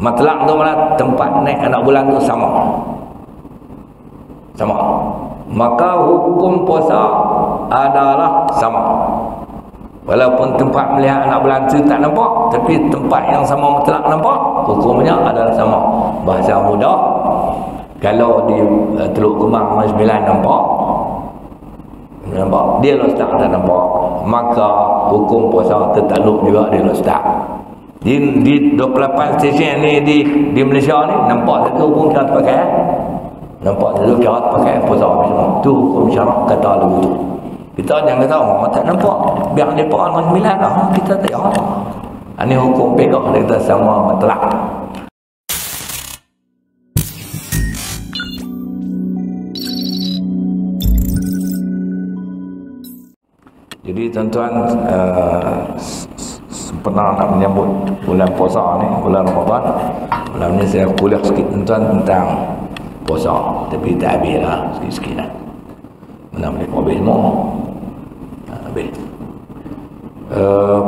Matlak tu mana tempat naik anak bulan tu sama. Maka hukum puasa adalah sama. Walaupun tempat melihat anak bulan tu tak nampak, tapi tempat yang sama mutlak nampak, hukumnya adalah sama. Bahasa mudah, kalau di Teluk Kemang 9 nampak, dia Ustaz tak nampak, maka hukum puasa tertakluk juga dia Ustaz. Di 28 stesen ni di Malaysia ni nampak satu hukum kita pakai. Nampak satu kita pakai puasa macam tu, hukum syarak kata lagu tu. Kita jangan kata oh tak nampak, biar depa 9 lah, kita tak ada. Ini hukum pegang kita sama mutlak. Jadi tuan-tuan, pernah nak menyambut bulan puasa ni, bulan Ramadan. Malam ni saya kuliah sikit tuan-tuan tentang puasa, tapi tak habis lah, sikit-sikit lah. Malam ni habis semua. Habis.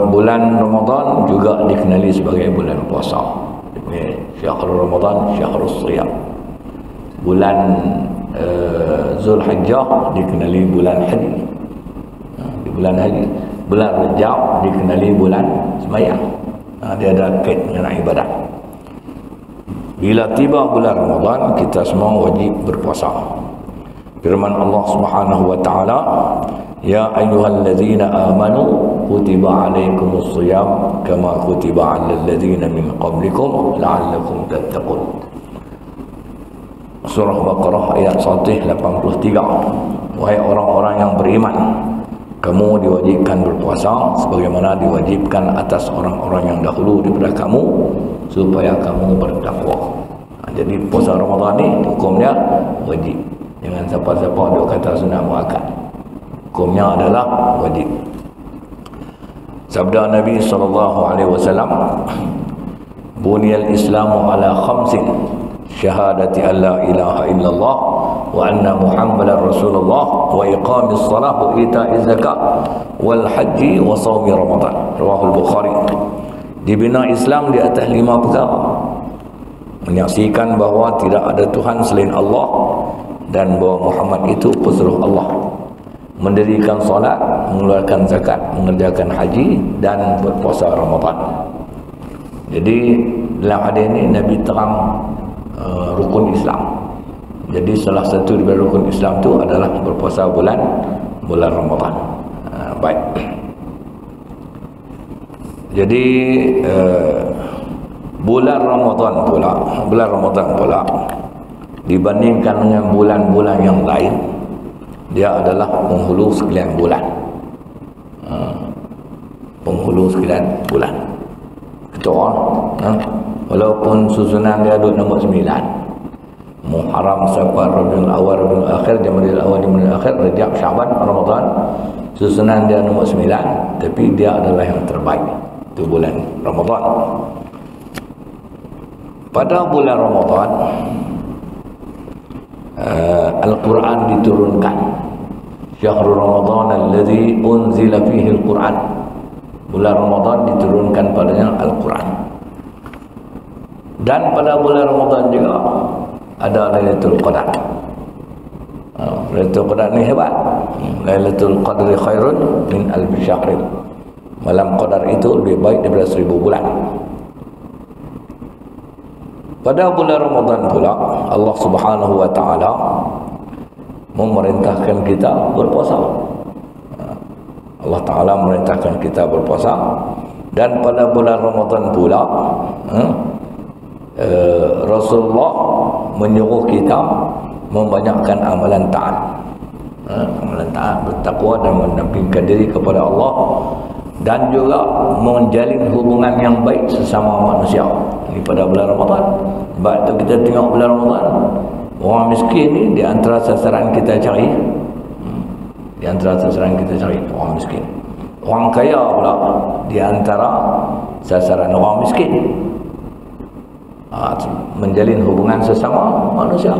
Bulan Ramadan juga dikenali sebagai bulan puasa. Syahrul Ramadan, syahrul siyam. Bulan Zulhijjah dikenali bulan haji. Bulan haji. Bulan Rajab dikenali bulan sembahyang. Dia ada kait dengan ibadah. Bila tiba bulan Ramadan, kita semua wajib berpuasa. Firman Allah Subhanahu wa taala, ya ayyuhallazina amanu kutiba alaikumus shiyam kama kutiba alal ladzina min qablikum la'allakum tattaqun. Surah Baqarah ayat 183. Wahai orang-orang yang beriman, kamu diwajibkan berpuasa sebagaimana diwajibkan atas orang-orang yang dahulu daripada kamu supaya kamu bertakwa. Jadi puasa Ramadan ni hukumnya wajib. Jangan siapa-siapa dia kata sunat muakkad. Hukumnya adalah wajib. Sabda Nabi SAW, buniyal islamu ala khamsin, syahadati an la ilaha illallah wa anna muhammadar rasulullah wa iqamis salah wa ita'iz zakat wal haji wa sawmi ramadan. Rawahul Bukhari. Dibina Islam di atas 5 perkara. Menyaksikan bahawa tidak ada Tuhan selain Allah dan bahawa Muhammad itu pesuruh Allah, mendirikan solat, mengeluarkan zakat, mengerjakan haji dan berpuasa Ramadan. Jadi dalam hadis ini Nabi terang rukun Islam. Jadi salah satu dari rukun Islam itu adalah berpuasa bulan Ramadan. Baik. Jadi bulan Ramadan pula dibandingkan dengan bulan-bulan yang lain, dia adalah penghulu sekalian bulan. Penghulu sekalian bulan. Betul. Walaupun susunan dia duduk nombor 9. Muharram, Safar, Rabiul Awal, Rabiul Akhir, Jamadil Awal, Jamadil Akhir, Rajab, Syaban, Ramadan. Susunan dia nombor 9, tapi dia adalah yang terbaik. Itu bulan Ramadan. Pada bulan Ramadan Al-Quran diturunkan. Syahrul Ramadan alladzi unzila fihi Al-Quran. Bulan Ramadan diturunkan padanya Al-Quran. Dan pada bulan Ramadan juga ada Lailatul Qadar. Lailatul Qadar ni hebat. Lailatul Qadri khairun min alfi syahrin. Malam Qadar itu lebih baik daripada 1000 bulan. Pada bulan Ramadan pula Allah Subhanahu wa taala memerintahkan kita berpuasa. Allah Taala memerintahkan kita berpuasa, dan pada bulan Ramadan pula Rasulullah menyuruh kita membanyakkan amalan taat. Amalan taat, bertakwa dan mendampingkan diri kepada Allah, dan juga menjalin hubungan yang baik sesama manusia. Ini pada bulan Ramadan. Sebab itu kita tengok bulan Ramadan, orang miskin ni di antara sasaran kita cari. Di antara sasaran kita cari orang miskin. Orang kaya pula di antara sasaran orang miskin. Menjalin hubungan sesama manusia.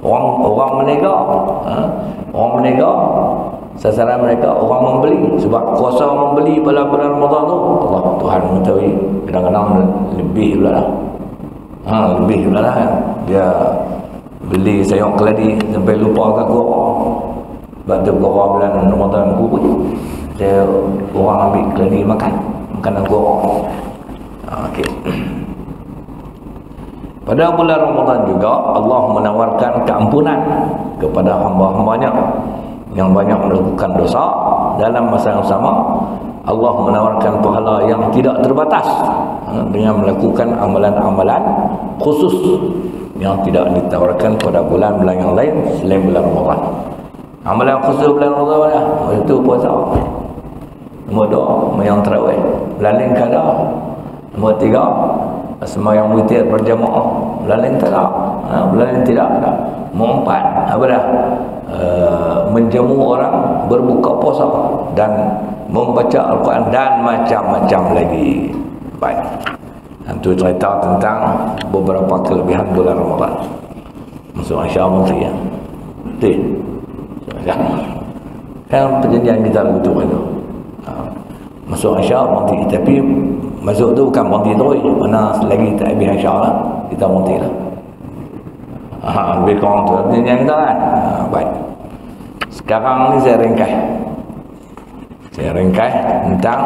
Orang menega, sasaran mereka orang membeli, sebab kuasa membeli pada bulan Ramadan tu Allah Tuhan mengetahui, kadang-kadang lebih pula lah. Lebih pula lah kan. Dia beli sayur keladi sampai lupa kat gua. Sebab tu gua bulan Ramadan kurus. Dia orang ambil keladi makan. Makanan gua. Okey. Pada bulan Ramadan juga Allah menawarkan keampunan kepada hamba-hambanya yang banyak melakukan dosa. Dalam masa yang sama Allah menawarkan pahala yang tidak terbatas dengan melakukan amalan-amalan khusus yang tidak ditawarkan pada bulan-bulan yang lain selain bulan Ramadan. Amalan khusus bulan Ramadan itu puasa, nombor 2 yang tarawih, bulan lain tak ada. Nombor 3 sembahyang witir berjamaah, bulan lain tak ada. Bulan lain tidak ada. Nombor 4 apa dah? Menjamu orang berbuka puasa dan membaca Al-Quran dan macam-macam lagi. Baik. Itu cerita tentang beberapa kelebihan bulan Ramadan. Masuk Aisyah Mufti ya. Betul. Kan perjanjian kita begitu kan tu. Masuk Aisyah Mufti, tapi masuk tu bukan Mufti tu. Mana selagi tak habis Aisyah lah, kita Mufti lah. Lebih kurang tu perjanjian kita kan. Baik. Sekarang ni saya ringkas. Tentang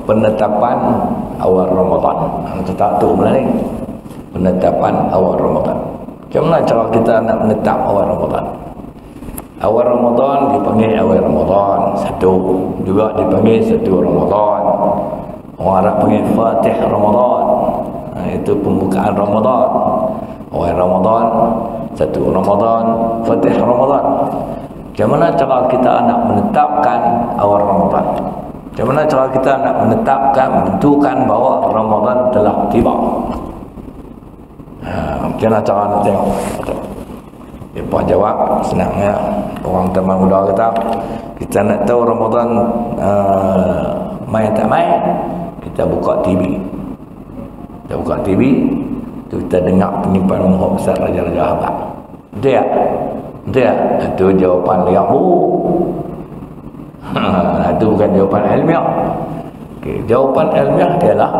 penetapan awal Ramadan. Tetap tu mana ni? Penetapan awal Ramadan. Macam mana cara kita nak menetap awal Ramadan? Awal Ramadan dipanggil awal Ramadan satu, juga dipanggil satu Ramadan. Orang Arab panggil Fatih Ramadan. Itu pembukaan Ramadan. Awal Ramadan, satu Ramadan, Fatih Ramadan. Macam mana cara kita nak menetapkan awal Ramadan? Macam mana cara kita nak menetapkan, menentukan bahawa Ramadan telah tiba? Macam mana cara nak tengok? Mereka jawab senangnya. Orang teman muda kata, kita nak tahu Ramadan main tak main, kita buka TV. Kita buka TV, tu kita dengar penyimpanan Muhammad besar Raja-Raja Habak. Betul tak? Betul tak? Itu jawapan yang itu bukan jawapan ilmiah. Okay. Jawapan ilmiah ialah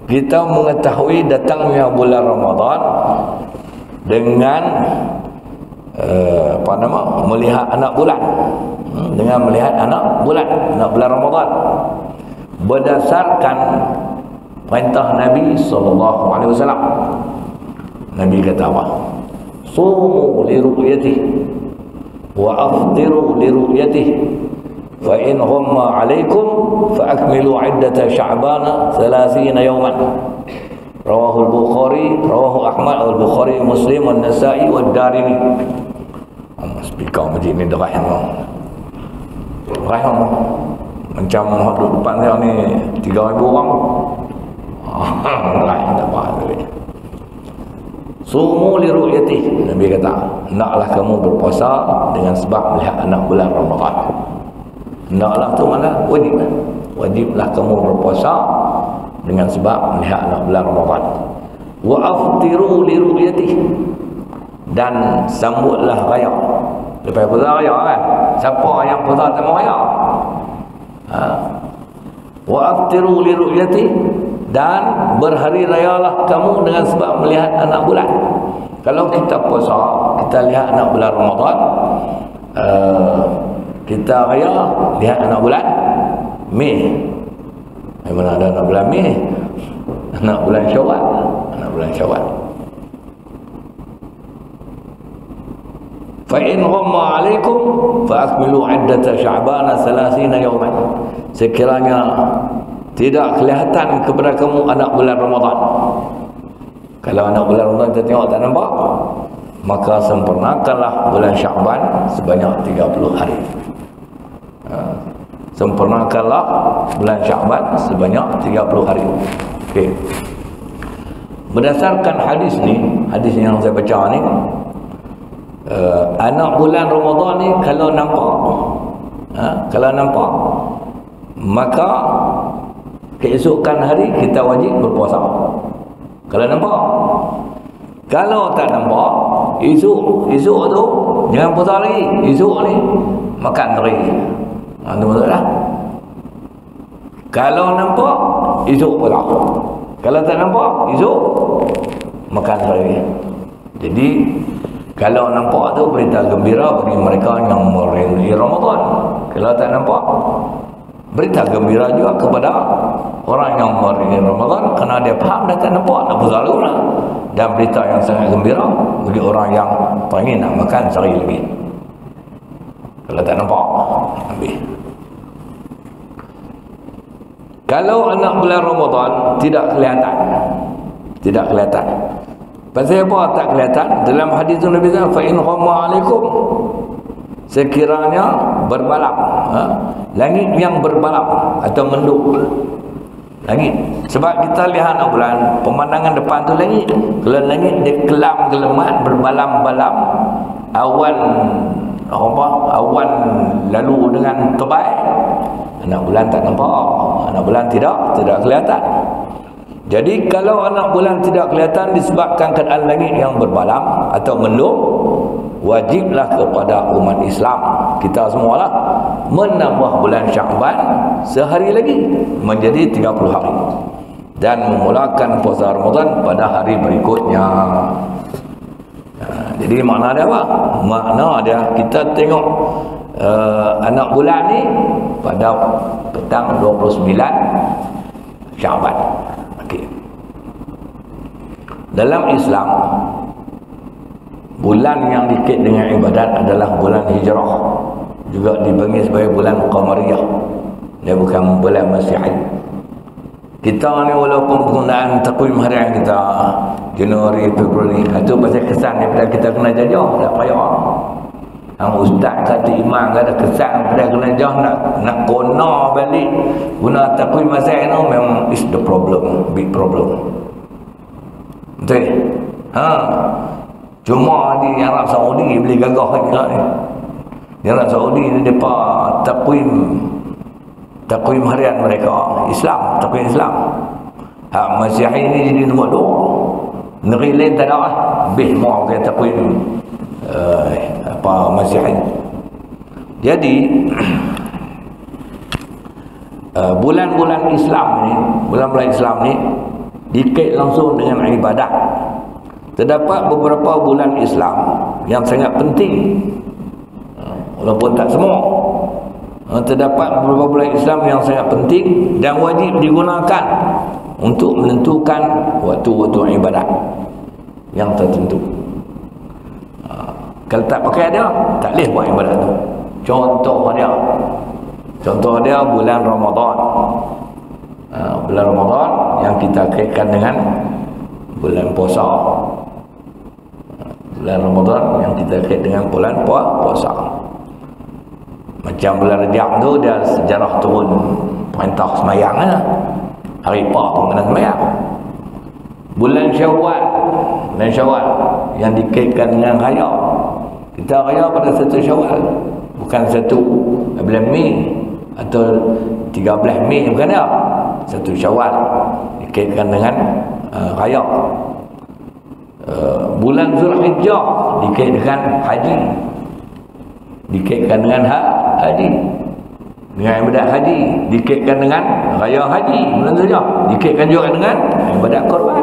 kita mengetahui datangnya bulan Ramadan dengan melihat anak bulan. Dengan melihat anak bulan Ramadan. Berdasarkan perintah Nabi SAW. Nabi kata apa? Sumu li ru'yatihi wa aftiru li ru'yatihi fa in ghamma 'alaikum fa akmilu 'iddata sya'bana 30 yawman. Rawahu al-Bukhari, rawahu Ahmad, al-Bukhari, Muslim, an-Nasa'i wad-Darimi. Speaker masjid ni derahim. Derahim. Macam duduk depan saya ni 3,000 orang. Derahim tak apa tadi. Sumu li ru'yatihi, Nabi kata, hendaklah kamu berpuasa dengan sebab melihat anak bulan Ramadan. Hendaklah tu mana? Wajib. Wajiblah kamu berpuasa dengan sebab melihat anak bulan Ramadan. Wa aftiru li ru'yatihi, dan sambutlah raya. Lepas puasa raya kan? Siapa yang puasa tak mau raya? Wa aftiru li ru'yatihi, dan berhari rayalah kamu dengan sebab melihat anak bulan. Kalau kita puasa, kita lihat anak bulan Ramadan, kita raya lihat anak bulan Mei. Mana ada anak bulan Mei? Anak bulan Syawal. Anak bulan Syawal. Fa in ghamma 'alaikum fa akmilu 'iddata sya'bana 30 yawman. Sekiranya tidak kelihatan kepada kamu anak bulan Ramadan. Kalau anak bulan Ramadan kita tengok tak nampak, maka sempurnakanlah bulan Sya'ban sebanyak 30 hari. Sempurnakanlah bulan Sya'ban sebanyak 30 hari. Okey. Berdasarkan hadis ni, hadis yang saya baca ni, anak bulan Ramadan ni kalau nampak, maka keesokan hari kita wajib berpuasa. Kalau nampak. Kalau tak nampak, esok tu jangan puasa lagi. Esok ni makan teri. Itu maksudlah. Kalau nampak, esok puasa. Kalau tak nampak, esok makan lagi. Jadi kalau nampak tu berita gembira bagi mereka yang merindui Ramadan. Kalau tak nampak, berita gembira juga kepada orang yang merindui Ramadan, kerana dia faham dah tak nampak, nak berlalu lah. Dan berita yang sangat gembira bagi orang yang ingin nak makan sehari lagi. Kalau tak nampak, habis. Kalau anak bulan Ramadan tidak kelihatan. Tidak kelihatan. Pasal apa tak kelihatan? Dalam hadis Nabi SAW, fa in ghamma alaikum, sekiranya berbalap, langit yang berbalap atau mendung. Langit. Sebab kita lihat anak bulan, pemandangan depan tu langit. Kalau langit dia kelam gelemat, berbalam-balam, awan lalu dengan tebal, anak bulan tak nampak. Anak bulan tidak kelihatan. Jadi kalau anak bulan tidak kelihatan disebabkan keadaan langit yang berbalam atau mendung, wajiblah kepada umat Islam, kita semualah, menambah bulan Sya'ban sehari lagi menjadi 30 hari dan memulakan puasa Ramadan pada hari berikutnya. Jadi makna dia apa? Makna dia kita tengok anak bulan ni pada petang 29 Sya'ban. Okey. Dalam Islam, bulan yang dikait dengan ibadat adalah bulan Hijrah, juga dipanggil sebagai bulan Qamariyah. Dia bukan bulan Masihi. Kita ni walaupun penggunaan takwim harian kita Januari, Februari, itu pasal kesan daripada kita kena jajah, tak payah. Ustaz kata imam kata kesan daripada kena jajah, nak kona balik guna takwim Masihi tu memang is the problem, big problem. Betul? Cuma di Arab Saudi boleh gagah lagi lah ni. Di Arab Saudi ni mereka takwim harian mereka Islam, takwim Islam. Masihi ni jadi nombor 2. Negeri lain tak ada lah. Lebih mau ke takwim Masihi. Jadi bulan-bulan Islam ni dikait langsung dengan ibadat. Terdapat beberapa bulan Islam yang sangat penting, walaupun tak semua. Terdapat beberapa bulan Islam yang sangat penting dan wajib digunakan untuk menentukan waktu-waktu ibadat yang tertentu. Kalau tak pakai dia, tak boleh buat ibadat tu. Contoh dia bulan Ramadan. Bulan Ramadan yang kita kaitkan dengan bulan puasa. Bulan Ramadan yang kita kait dengan bulan puasa. Macam bulan Rejab tu dia sejarah turun perintah semayang lah. Hari pun kena semayang. Bulan Syawal yang dikaitkan dengan raya. Kita raya pada 1 Syawal, bukan 1 bulan Mei atau 13 Mei, bukan dia. 1 Syawal dikaitkan dengan raya. Bulan Zulhijjah dikaitkan haji, dikaitkan dengan haji, dengan ibadat haji, dikaitkan dengan raya haji. Bulan Zulhijjah dikaitkan juga dengan ibadat korban.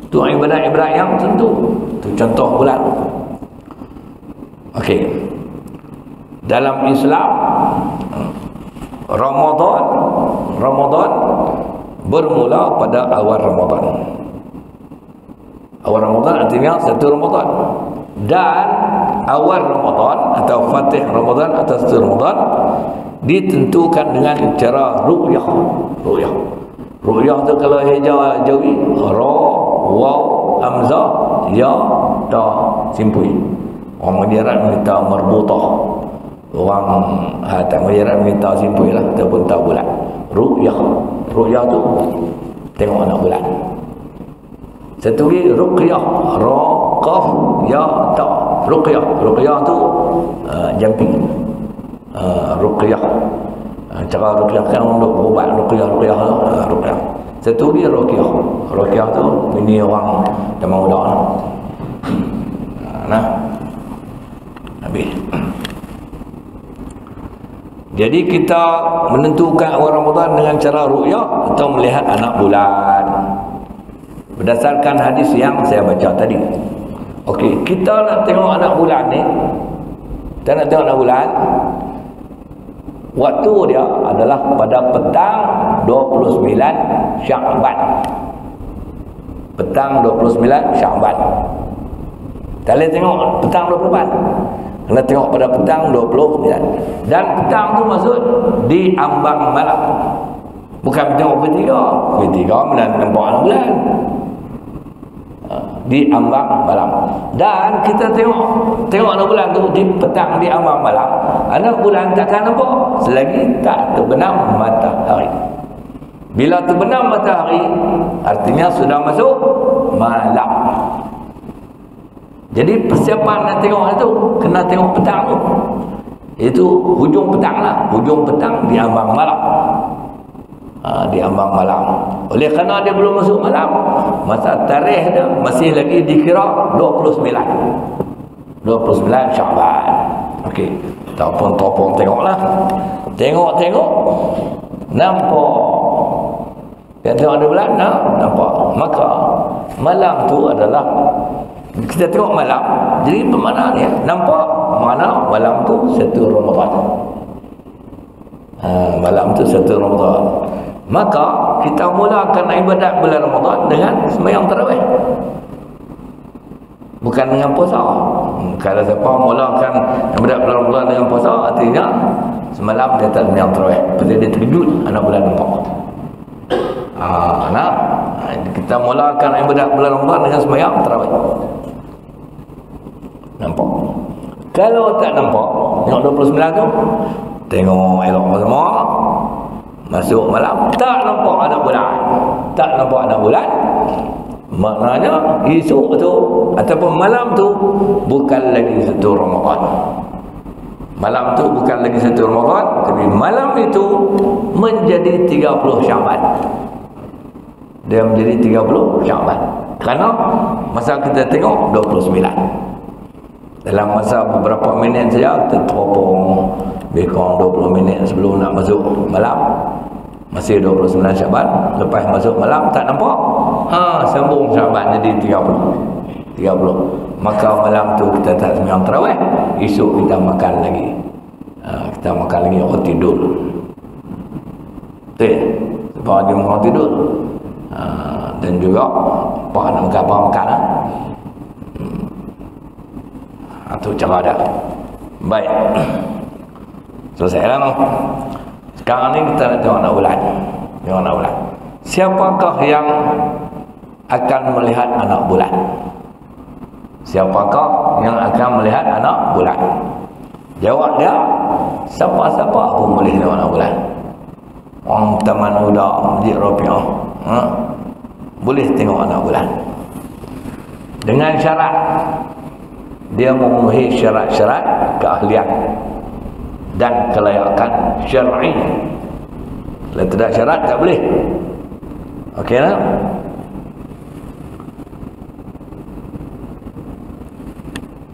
Itu ibadat-ibadat yang tentu. Itu contoh bulan. Okey. Dalam Islam, Ramadan bermula pada awal Ramadan. Awal Ramadan artinya 1 Ramadan. Dan awal Ramadan atau Fatih Ramadan atau 1 Ramadan ditentukan dengan cara ru'yah. Ru'yah tu kalau hijau jawi, ra, waw, hamzah, ya, ta, simpui. Orang Majerat minta marbutah. Orang tak Majerat minta simpui lah, ataupun tak bulan. Ru'yah tu tengok anak bulan. Satu lagi ruqyah, ra, qaf, ya, ta. Ruqyah tu jumping. Ruqyah. Cara ruqyah kan untuk ubat ruqyah. Satu lagi ruqyah. Ruqyah tu ini orang zaman muda. Habis. Jadi kita menentukan awal Ramadan dengan cara ru'yah atau melihat anak bulan berdasarkan hadis yang saya baca tadi. Okey, kita nak tengok anak bulan ni, kita nak tengok anak bulan, waktu dia adalah pada petang 29 Sya'ban. Petang 29 Sya'ban. Tak boleh tengok petang 28. Kena tengok pada petang 29. Dan petang tu maksud di ambang malam. Bukan tengok ketiga. Ketiga nampak anak bulan. Di ambang malam. Dan kita tengok anak bulan tu di petang di ambang malam. Anak bulan takkan nampak selagi tak terbenam matahari. Bila terbenam matahari, artinya sudah masuk malam. Jadi persiapan nak tengok itu kena tengok petang tu. Itu hujung petang lah. Hujung petang di ambang malam. Di ambang malam. Oleh kerana dia belum masuk malam, masa tarikh dia masih lagi dikira 29 Sya'ban. Okey. Topong tengoklah. Tengok nampak. Yang tengok ada bulan nampak. Maka malam tu adalah kita tengok malam. Jadi bermakna dia nampak mana malam tu 1 Ramadan. Malam tu 1 Ramadan. Maka kita mulakan ibadat bulan Ramadan dengan sembahyang tarawih. Bukan dengan puasa. Kalau siapa mulakan ibadat bulan Ramadan dengan puasa, artinya semalam dia tak sembahyang tarawih. Pasal dia terkejut anak bulan nampak. Kita mulakan ibadat bulan Ramadan dengan sembahyang tarawih. Nampak. Kalau tak nampak, tengok 29 tu, tengok elok semua. Masuk malam, tak nampak anak bulan. Tak nampak anak bulan. Maknanya esok tu ataupun malam tu bukan lagi 1 Ramadan. Malam tu bukan lagi 1 Ramadan, tapi malam itu menjadi 30 Sya'ban. Dia menjadi 30 Sya'ban. Kerana masa kita tengok 29. Dalam masa beberapa minit saja kita teropong lebih kurang 20 minit sebelum nak masuk malam. Masih 29 Sya'ban. Lepas masuk malam tak nampak. Sambung Sya'ban jadi 30. Maka malam tu kita tak sembahyang tarawih. Esok kita makan lagi. Kita makan lagi atau tidur. Betul? Sebab dia mau tidur. Dan juga apa nak makan lah. Itu cara dia. Baik. Selesai lah. Sekarang ni kita nak tengok anak bulan. Siapakah yang akan melihat anak bulan? Siapakah yang akan melihat anak bulan? Jawab dia, siapa-siapa pun boleh tengok anak bulan. Orang Taman Huda, Masjid Rafi'ah, boleh tengok anak bulan. Dengan syarat dia memenuhi syarat-syarat keahlian dan kelayakan syar'i. Kalau tidak syarat tak boleh. Okey tak?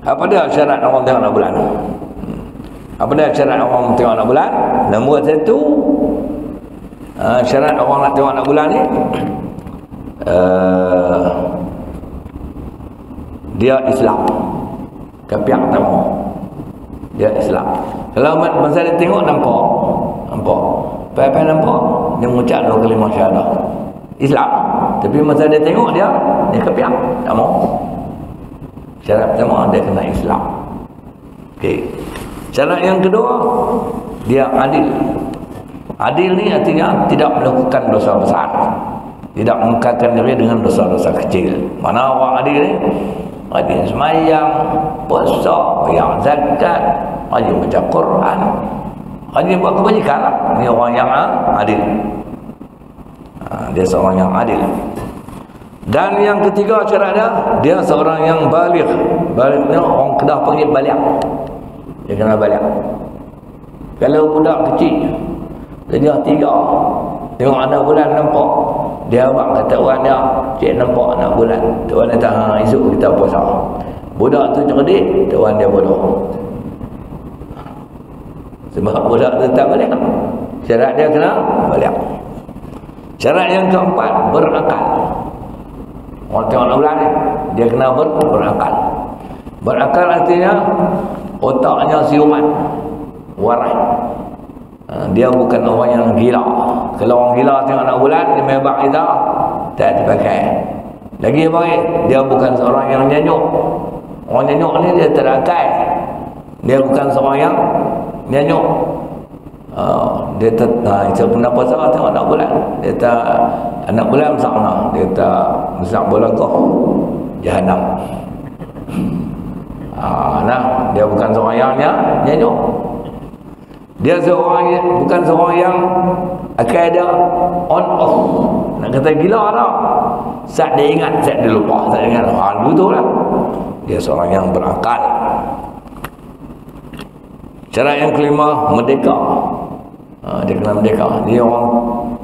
Apa dia syarat orang tengok anak bulan? Apa dia syarat orang tengok anak bulan? Nombor 1, syarat orang nak tengok anak bulan ni, dia Islam. Kepiak tamu. Dia Islam. Kalau masa dia tengok nampak. Apa-apa nampak, dia mengucap 2 kalimah syahadah. Islam. Tapi masa dia tengok dia kepiak, tak mau. Syarat pertama dia kena Islam. Okey. Syarat yang kedua, dia adil. Adil ni artinya tidak melakukan dosa besar. Tidak mengkaitkan diri dengan dosa-dosa kecil. Mana orang adil ni? Rajin semayang, puasa, bayar zakat, rajin baca Quran, rajin buat kebajikan lah. Ini orang yang adil. Dia seorang yang adil. Dan yang ketiga syarat dia seorang yang baligh. Baligh ni orang Kedah panggil baligh. Dia kena baligh. Kalau budak kecil, dia 3, tengok anak bulan nampak, dia abang kata orang dia, cik nampak anak bulan. Tuan dia tahan, esok kita puasa. Budak tu cerdik, tuan dia bodoh. Sebab budak tu tak balik. Syarat dia kena balik. Syarat yang keempat, berakal. Orang tengok nak bulan ni, dia kena berakal. Berakal artinya otaknya siuman, waras. Dia bukan orang yang gila. Kalau orang gila tengok nak bulan, dia mebak kita, tak dipakai. Lagi baik, dia bukan seorang yang nyanyuk. Orang nyanyuk ni dia tak ada akal. Dia bukan seorang yang nyanyuk. Dia tak pernah pasal tengok nak bulan. Dia tak anak bulan masak mana? Dia tak masak bola golf. Jahanam. Nah, dia bukan seorang yang nyanyuk. Dia bukan seorang yang akal dia on off. Nak kata gila tak? Saat dia ingat, saat dia lupa. Tak ingat. Betul lah. Dia seorang yang berakal. Syarat yang kelima, merdeka. Dia kena merdeka. Dia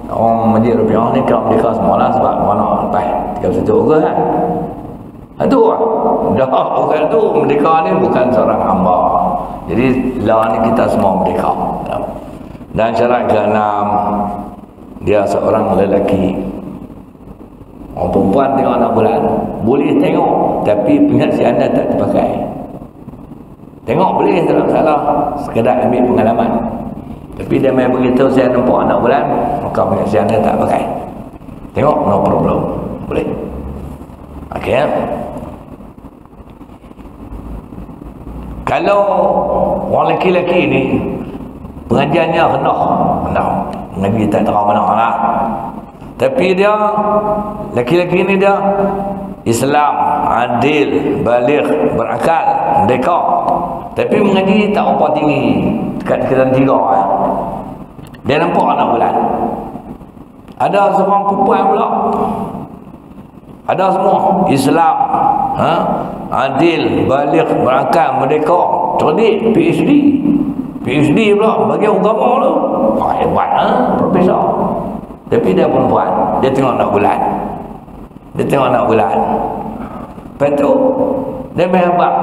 orang Masjid Rupiah ni kena merdeka semua lah. Sebab mana lepas 31 Ogos kan. Itu lah. Dah orang tu merdeka ni bukan seorang hamba. Jadi lah ni kita semua merdeka. Dan syarat ke-6, dia seorang lelaki. Orang perempuan tengok anak bulan boleh tengok, tapi penyaksian anda tak terpakai. Tengok boleh, tak ada masalah, sekadar ambil pengalaman. Tapi dia main beritahu saya nampak anak bulan, maka penyaksian anda tak pakai. Tengok, no problem, boleh. Okey. Kalau orang lelaki-lelaki ni pengajiannya rendah, mengaji tak tahu mana lah. Tapi dia lelaki-lelaki ni dia Islam, adil, baligh, berakal, merdeka. Tapi mengaji tak apa tinggi, dekat tingkatan 3. Dia nampak anak bulan. Ada seorang perempuan pula. Ada semua Islam, adil, baligh, berakal, merdeka, cerdik, PhD pula bagi agama tu. Hebat profesor. Tapi dia perempuan, dia tengok anak bulan. Lepas tu dia berhabak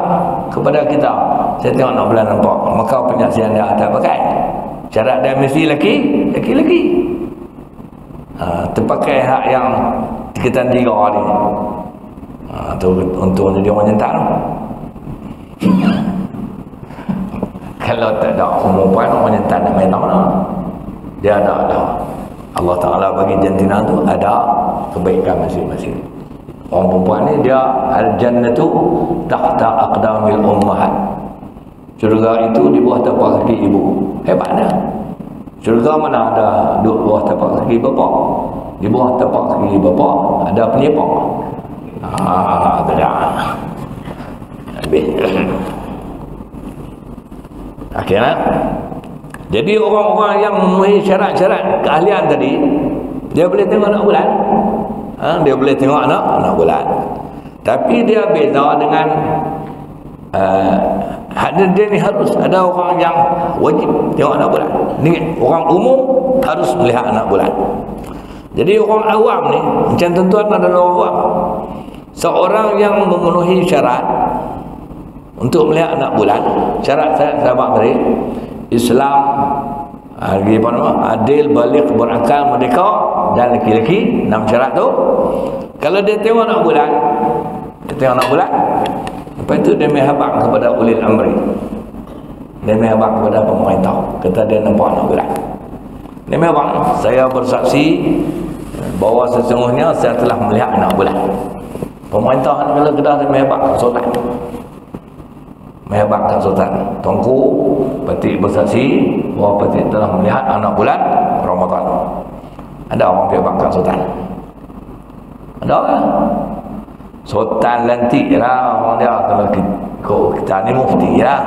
kepada kita, saya tengok anak bulan nampak, maka penyaksian dia tak pakai. Syarat dia mesti lelaki. Terpakai hak yang tingkatan 3 ni. Tu untungnya dia orang jantan. Kalau tak ada perempuan, orang jantan nak main mana? Dia ada. Allah Ta'ala bagi jantina tu ada kebaikan masing-masing. Orang perempuan ni dia al-jannatu tahta aqdamil ummahat. Syurga itu di bawah tapak kaki ibu. Hebatnya. Syurga mana ada duduk bawah tapak kaki bapa? Di bawah tapak kaki bapa ada penyepok. Tidak. Habis. Akhirnya jadi orang-orang yang memenuhi syarat-syarat keahlian tadi, dia boleh tengok anak bulan. Dia boleh tengok anak bulan. Tapi dia beza dengan dia ni harus ada orang yang wajib tengok anak bulan. Ni orang umum harus melihat anak bulan. Jadi orang awam ni, macam tuan-tuan adalah orang awam. Seorang yang memenuhi syarat untuk melihat anak bulan, syarat sahabat tadi, Islam, adil, baligh, berakal, merdeka dan lelaki-lelaki, 6 syarat tu. Kalau dia tengok anak bulan, lepas tu dia menghabaq kepada ulil amri, dia menghabaq kepada pemerintah, kata dia nampak anak bulan. Dia menghabaq, saya bersaksi bahawa sesungguhnya saya telah melihat anak bulan. Pemerintah kalau kedah dia menghabaq ke sultan, menghabaq ke sultan, Tuanku Patik bersaksi bahawa Patik telah melihat anak bulan Ramadan. Ada orang menghabaq ke sultan? Ada kan? Sultan lantik lah orang dia. Kalau kita ni mufti lah,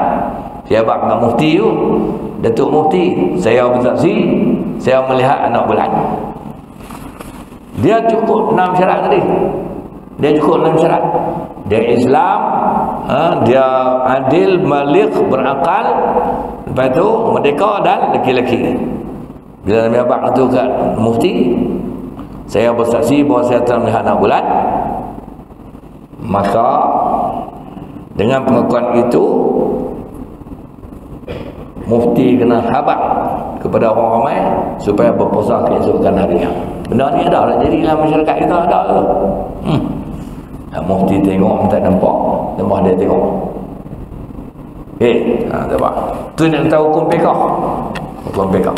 siapa nak mufti tu? Datuk Mufti, saya bersaksi saya melihat anak bulan. Dia cukup 6 syarat tadi. Dia cukup 6 syarat. Dia Islam, dia adil, baligh, berakal, lepas tu merdeka dan lelaki-lelaki. Bila Nabi Abang tu kat mufti, saya bersaksi bahawa saya telah melihat anak bulan, maka dengan pengakuan itu mufti kena habaq kepada orang ramai supaya berpuasa keesokan harinya. Benda ni ada lah jadi dalam masyarakat kita, ada tu. Mufti tengok tak nampak, lepas dia tengok. Nampak. Tu nak tahu hukum fiqh. Hukum fiqh.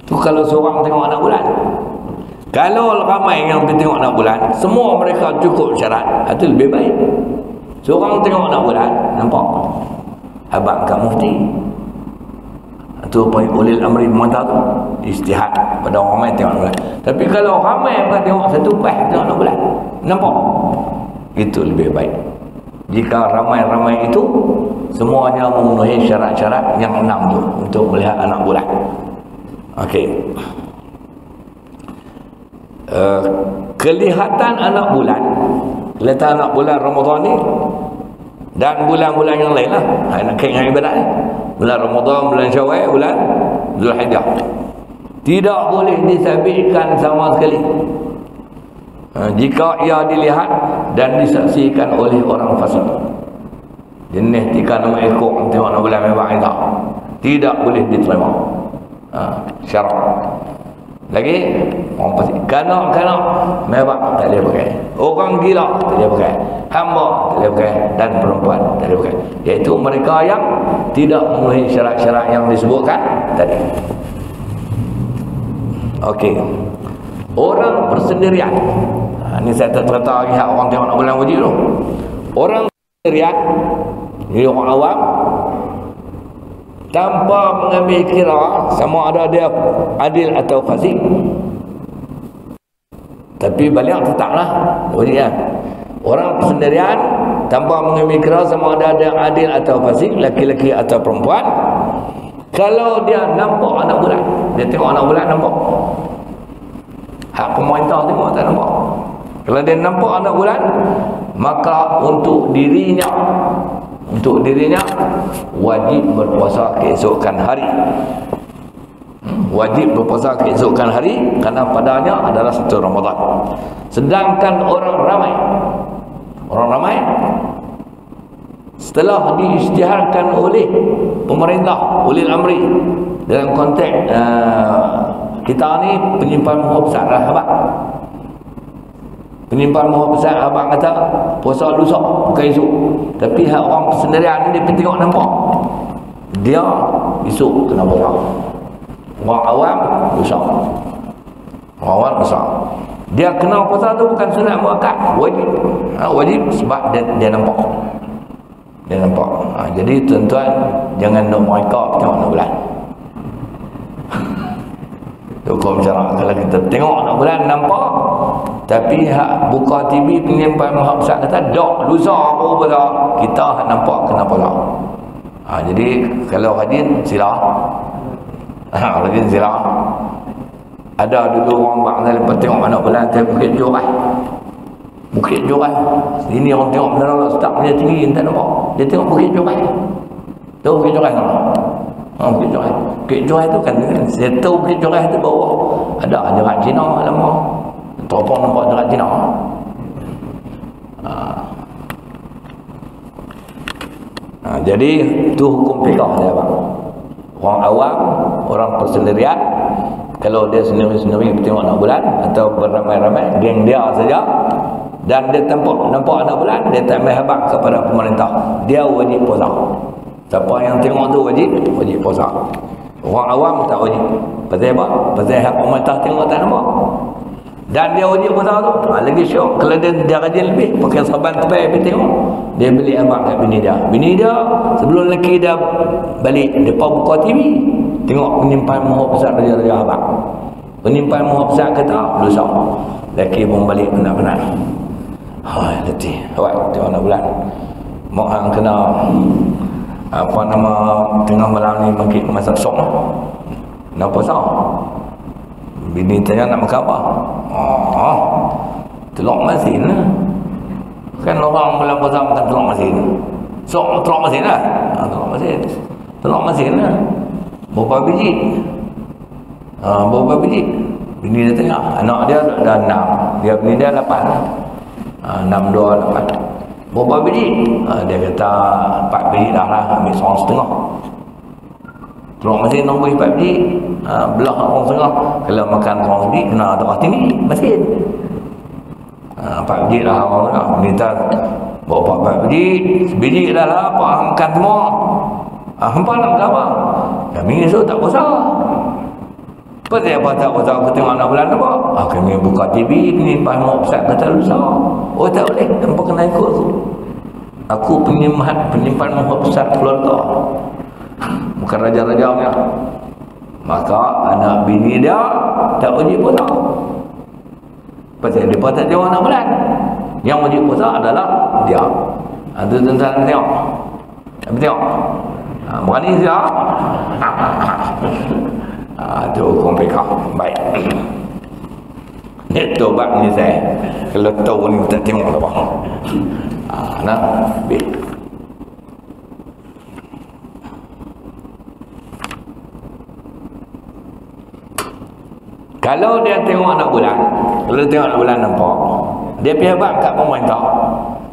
Tu kalau seorang tengok anak bulan. Kalau ramai yang tengok anak bulan, semua mereka cukup syarat, itu lebih baik. Seorang tengok anak bulan, nampak habaq kat mufti. Itu ulil amri memantah tu, istihad pada orang ramai tengok anak bulan. Tapi kalau ramai yang tengok satu pas tengok anak bulan, nampak, itu lebih baik. Jika ramai-ramai itu semuanya memenuhi syarat-syarat yang 6 tu untuk melihat anak bulan. Okey. Kelihatan anak bulan, kelihatan anak bulan Ramadan ni dan bulan-bulan yang lain lah, nak kait dengan ibadat ni, bulan Ramadan, bulan Syawal, bulan Zulhijjah, tidak boleh disabitkan sama sekali jika ia dilihat dan disaksikan oleh orang fasik. Jenis tiga nama ekor tengok anak bulan memang tidak boleh diterima. Syarat. Lagi orang pasti kanak-kanak mewah tak boleh pakai, orang gila tak boleh pakai, hamba tak boleh pakai, dan perempuan tak boleh pakai, iaitu mereka yang tidak memenuhi syarat-syarat yang disebutkan tadi. Okey, orang persendirian, ini saya tertera lagi orang tengok nak bulan wajib tu. Orang persendirian ni orang awam tanpa mengambil kira sama ada dia adil atau fasik, tapi balik tetaplah wajib kan. Orang persendirian tanpa mengambil kira sama ada dia adil atau fasik, laki-laki atau perempuan, kalau dia nampak anak bulan, dia tengok anak bulan nampak, hak pemerintah tengok tak nampak. Kalau dia nampak anak bulan, maka untuk dirinya wajib berpuasa keesokan hari. Wajib berpuasa keesokan hari kerana padanya adalah 1 Ramadan. Sedangkan orang ramai setelah diisytiharkan oleh pemerintah, ulil amri, dalam konteks kita ni penyimpan muhab besar lah habaq. Penyimpan muhab besar abang kata puasa lusa bukan esok. Tapi hak orang persendirian ni dia tengok nampak, dia esok kena puasa. Orang awam lusa, orang awam lusa, dia kena puasa tu bukan sunat muakkad, wajib. Wajib sebab dia nampak, jadi tuan-tuan jangan nak mereka tengok nak bulan. Hukum syarak, kalau kita tengok nak bulan nampak, tapi hak buka TV penyimpan muhab besar kata dok lusa apa dah, kita hak nampak kena puasa. Jadi kalau rajin sila, rajin sila. Ada dulu orang bangsa lepas tengok anak bulan ke Bukit Joran. Ini orang tengok benar-benar start dia tinggi, tak nampak. Dia tengok Bukit Joran. Tahu Bukit Joran tak? Bukit Joran. Bukit Joran tu kan, saya tahu Bukit Joran tu bawah ada jerat Cina lama. Teropong nampak jerat Cina. Jadi tu hukum fiqh dia bang. Orang awam, orang persendirian, kalau dia sendiri-sendiri tengok anak bulan atau beramai-ramai, geng dia saja, dan dia nampak anak bulan, dia tak ambil habaq kepada pemerintah, dia wajib puasa. Siapa yang tengok tu wajib puasa. Orang awam tak wajib. Pasal apa? Pasal hak pemerintah tengok tak nampak, dan dia wajib puasa tu. Lagi syok kalau dia rajin lebih, pakai saban tepai pergi tengok, dia beli habaq kat bini dia sebelum lelaki dia balik, depan buka TV tengok penyimpan muhab besar raja-raja habaq. Penyimpan muhab besar kata lusa, lelaki pun balik penat-penat. Letih awak tengok nak bulan, mau hang kena apa nama tengah malam ni mungkin masak sok nak puasa. Bini tanya nak makan apa? Telur masin lah. Kan orang bulan puasa makan telur masin. Sok telur masin lah. Telur masin lah. Berapa biji? Berapa biji? Bini dia tengok, anak dia dah 6, dia bini dia 8 lah. 6, 2, 8. Berapa biji? Dia kata 4 biji dah lah, ambil seorang setengah. Keluar mesin nombor 4 biji, belah seorang setengah. Kalau makan seorang biji, kena darah tinggi mesin. 4 biji dah orang setengah. Minta bawa 4 biji, sebiji dah lah, apa makan semua. Hampa nak makan apa? Kami esok tak puasa. Apa saya tak puasa, aku tengok anak bulan apa? Kami buka TV, penyimpan mopsat kata lusa. Oh tak boleh, tanpa kena ikut tu. Aku penyimpan mopsat keluarga. Bukan raja-raja punya. Maka anak bini dia tak wajib puasa. Pasal dia tak jauh anak bulan. Yang wajib puasa adalah dia. Itu tuan-tuan tengok. Tengok. Berani siap. Itu hukum mereka. Baik. Ni tobat ni saya. Kalau tahu ni tak tengok apa. Nak. Baik. Kalau dia tengok anak bulan, kalau tengok anak bulan nampak, dia pergi abang kat pemerintah.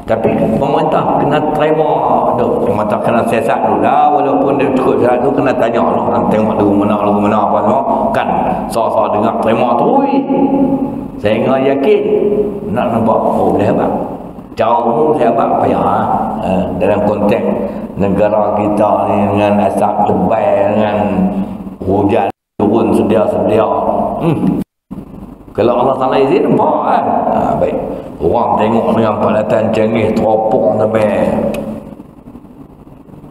Tapi pemerintah kena terima tu. Pemerintah kena siasat dulu lah. Walaupun dia cukup siasat tu, kena tanya orang tengok lagu mana apa semua. Kan salah-salah dengar terima tu. Sehingga yakin nak nampak, oh boleh abang. Cara umum saya abang payah dalam konteks negara kita ni dengan asap tebal, dengan hujan turun sedia-sedia. Kalau Allah Ta'ala izin, nampak kan? Baik. Orang tengok dengan peralatan canggih, teropong sampai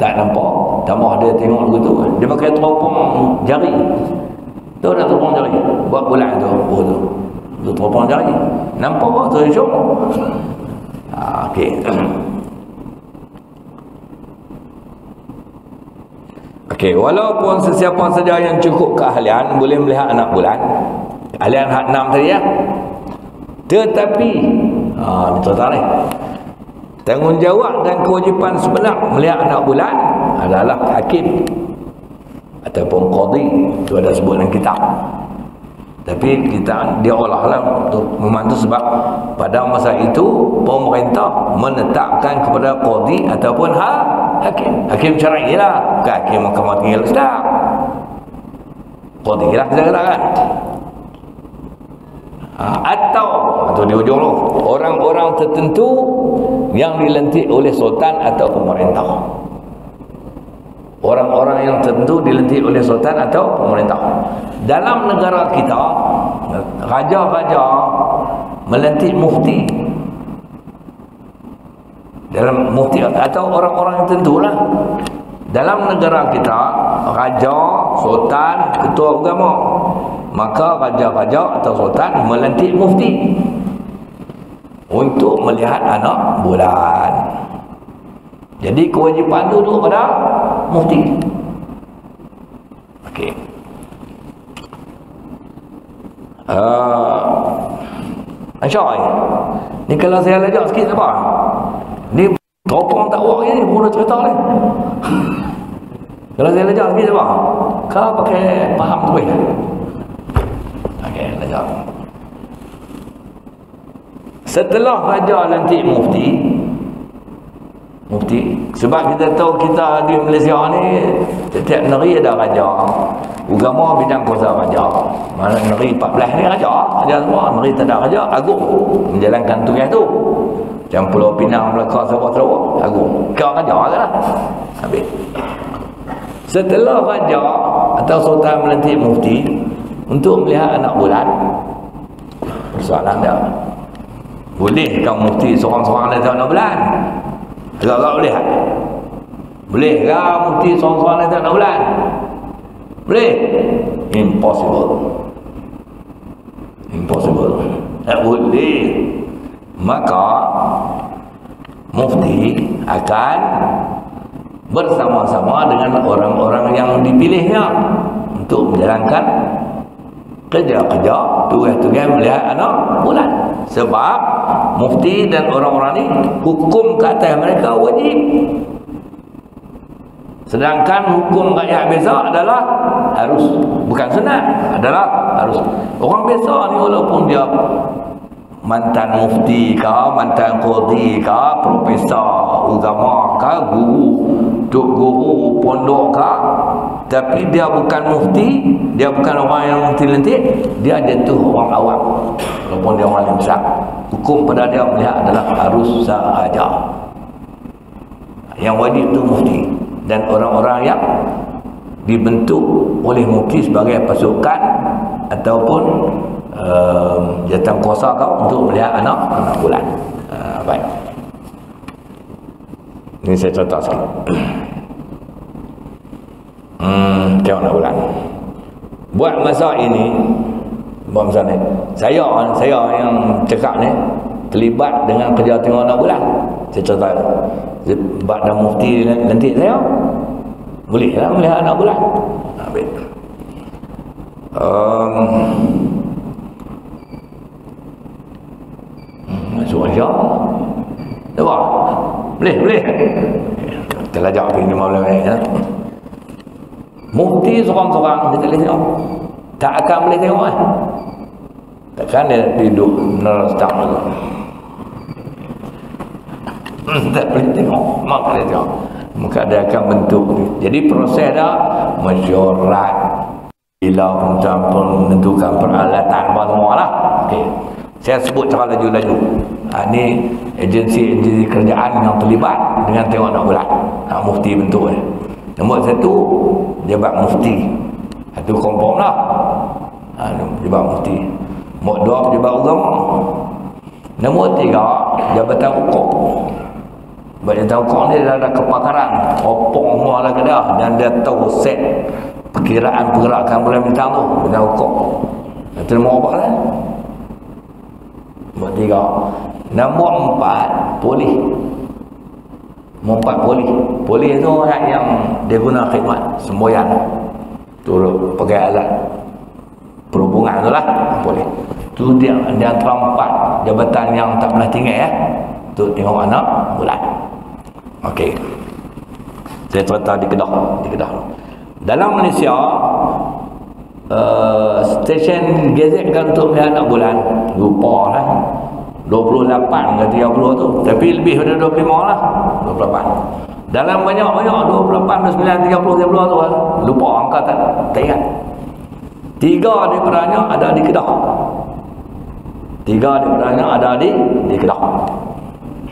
tak nampak. Tambah dia tengok begitu. Dia pakai teropong jari. Tahu tak teropong jari? Buat bulan tu. Oh tu. Itu teropong jari. Nampak tu hijau. Okey. Okey, walaupun sesiapa saja yang cukup keahlian boleh melihat anak bulan. Ahlian hak 6 tadi ya. Tetapi tuan-tuan ni, tanggungjawab dan kewajipan sebenar melihat anak bulan adalah hakim ataupun qadi. Itu ada sebut dalam kitab. Tapi kita diolahlah untuk membantu sebab pada masa itu pemerintah menetapkan kepada qadi ataupun hakim. Hakim syar'i lah, bukan hakim mahkamah tinggi Islam. Qadi lah kita katakan. Atau di ujung tu orang-orang tertentu yang dilantik oleh sultan atau pemerintah. Orang-orang yang tertentu dilantik oleh sultan atau pemerintah. Dalam negara kita, raja-raja melantik mufti. Dalam mufti atau orang-orang yang tertentu lah. Dalam negara kita, raja, sultan, ketua agama, maka raja-raja atau sultan melantik mufti untuk melihat anak bulan. Jadi kewajipan itu duduk pada mufti. Okey. Asyai. Ni kalau saya lajak sikit apa? Ni teropong tak buat ni, pun dah cerita ni. Kalau saya lajak sikit apa? Kau pakai faham tu boleh? Okey, lajak. Setelah raja lantik mufti, sebab kita tahu kita di Malaysia ni setiap negeri ada raja. Agama bidang kuasa raja. Mana negeri 14 ni raja semua. Negeri tak ada raja, agung menjalankan tugas tu. Macam Pulau Pinang, Melaka, Sarawak, agung. Kau raja lah. Habis. Setelah raja atau sultan melantik mufti untuk melihat anak bulan, persoalan dia, bolehkah mufti seorang-seorang lihat anak bulan? Agak-agak boleh tak? Bolehkah mufti seorang-seorang lihat anak bulan? Boleh? Impossible. Tak boleh. Maka mufti akan bersama-sama dengan orang-orang yang dipilihnya untuk menjalankan kerja-kerja, tugas-tugas melihat anak bulan. Sebab mufti dan orang-orang ni hukum ke atas mereka wajib. Sedangkan hukum rakyat biasa adalah harus, bukan sunat, adalah harus. Orang biasa ni walaupun dia mantan mufti ke, mantan qadhi ke, profesor agama ke, guru pondok ke, tapi dia bukan mufti, dia bukan orang yang lentik, dia jatuh orang awam walaupun dia orang yang besar. Hukum pada dia melihat adalah harus sahaja. Yang wajib itu mufti dan orang-orang yang dibentuk oleh mufti sebagai pasukan ataupun jawatan kuasa kau untuk melihat anak bulan. Baik. Ini saya contoh sekali. Tengok anak bulan. Buat masa ini, buat masa ni, saya yang cakap ni terlibat dengan kerja tengok anak bulan. Saya contoh sebab dah mufti nanti saya boleh lah melihat anak bulan. Baik. Masuk aja. Cuba. Boleh. Kita lajak pergi 15 minit ya. Mufti seorang-seorang kita boleh tengok. Tak akan boleh tengok kan? Takkan dia duduk menara stang dulu. Tak boleh tengok. Mak boleh tengok. Maka dia akan bentuk. Jadi proses dah mesyuarat. Bila pun menentukan peralatan apa semua lah. Okay. Saya sebut cara laju-laju. Ini agensi kerajaan yang terlibat dengan tengok anak bulan. Mufti bentuk ni. Nombor 1, jabat mufti. Itu confirm lah. Jabat mufti. Nombor 2, jabat agama. Nombor 3, jabatan hukum. Jabatan hukum ni dia ada kepakaran. Opong semua lah kedah. Dan dia tahu set perkiraan pergerakan bulan bintang tu. Jabatan hukum. Itu nombor apa lah? Nombor 3. Nombor 4, polis. Nombor 4, polis. Polis tu orang yang dia guna khidmat semboyan. Turut pakai alat perhubungan tu lah. Polis. Tu dia antara 4 jabatan yang tak pernah tinggal ya. Tu tengok anak bulan. Okey. Saya cerita di Kedah. Dalam Malaysia stesen gazetkan untuk melihat anak bulan. Lupa lah 28 ke 30 tu, tapi lebih daripada 25 lah. 28 dalam banyak-banyak 28, 29, 30, 30 tu lah. Lupa angka tak ingat. 3 daripadanya ada di Kedah. 3 daripadanya ada di Kedah.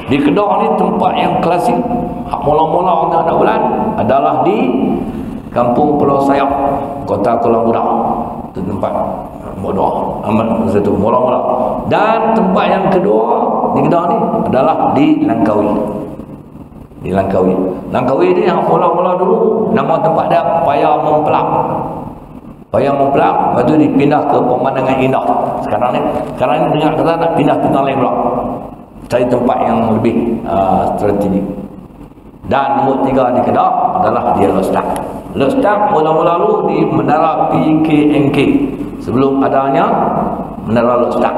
Di Kedah ni tempat yang klasik mula-mula untuk anak bulan adalah di Kampung Pulau Sayap, Kota Kuala Muda. Itu tempat bodoh amat satu mula-mula. Dan tempat yang kedua di Kedah ni adalah di Langkawi. Di Langkawi. Langkawi ni yang mula-mula dulu nama tempat dia Paya Mempelak. Paya Mempelak, lepas tu dipindah ke Pemandangan Indah. Sekarang ni dengar kata nak pindah ke tempat lain pula. Cari tempat yang lebih strategik. Dan nombor 3 di Kedah adalah di Lostak. Lostak mula-mula dulu di Menara PKNK. Sebelum adanya Menara Lostak.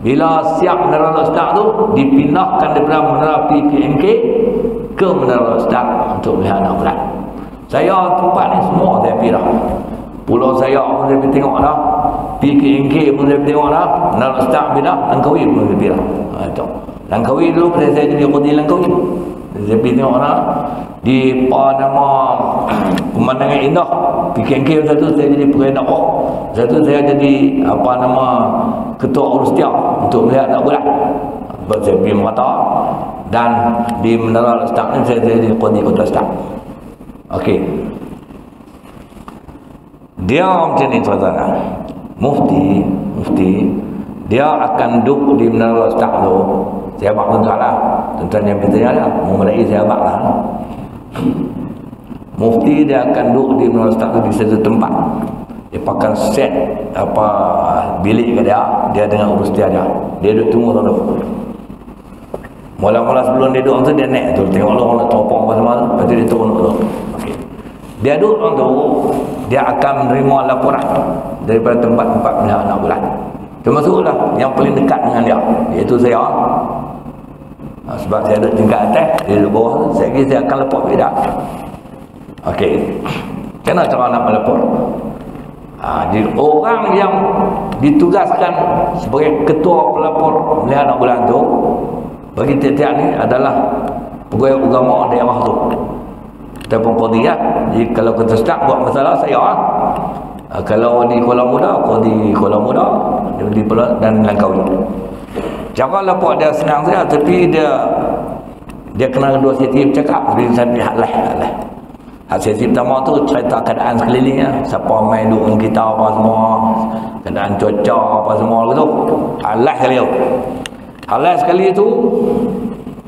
Bila siap Menara Lostak tu dipindahkan daripada Menara PKNK ke Menara Lostak untuk melihat anak bulan. Saya tempat ni semua saya pergi dah. Pulau Sayap pun saya pergi tengok dah. PKNK pun saya pergi tengok dah. Menara Lostak pergi dah. Langkawi pun saya pergi dah. Itu. Langkawi dulu pada saya jadi qadhi Langkawi. Saya pergi tengok dah. Di nama Pemandangan Indah PKNK satu saya jadi pegawai dakwah. Satu saya jadi ketua urus tiap untuk melihat anak bulan. Saya pergi merata. Dan di Menara Lostak ni saya jadi qadhi Kota Lostak. Okey. Dia macam ni tuan-tuan. Mufti dia akan duduk di Menara Lostak tu. Saya abang pun salah. Tuan-tuan yang bertanya lah. Memulai saya abang lah. Mufti dia akan duduk di Menara Lostak tu di satu tempat. Dia pakai set bilik ke dia dengan urus dia. Dia duduk tunggu tu. Mula-mula sebelum dia duduk tu dia naik tu. Tengok orang nak topong apa semua tu. Lepas tu dia turun tu. Okay. Dia duduk tu, dia akan menerima laporan daripada tempat-tempat melihat anak bulan. Termasuklah yang paling dekat dengan dia, iaitu saya. Sebab saya duduk tingkat atas, dia duduk bawah, saya akan lapor ke dia. Okey. Kenapa cara nak melapor? Jadi orang yang ditugaskan sebagai ketua pelapor melihara anak bulan tu bagi tiap-tiap ni adalah pegawai agama daerah tu ataupun qadi ya. Jadi kalau kita start buat masalah saya kalau di Kuala Muda, qadi Kuala Muda dan Langkawi. Cara lapor dia senang saja, tapi dia kena dua sisi bercakap. Jadi saya hak lah. Hak sesi pertama tu cerita keadaan sekelilingnya, siapa main duk dengan kita apa semua, keadaan cuaca apa semua gitu. Halah sekali tu. Halah sekali tu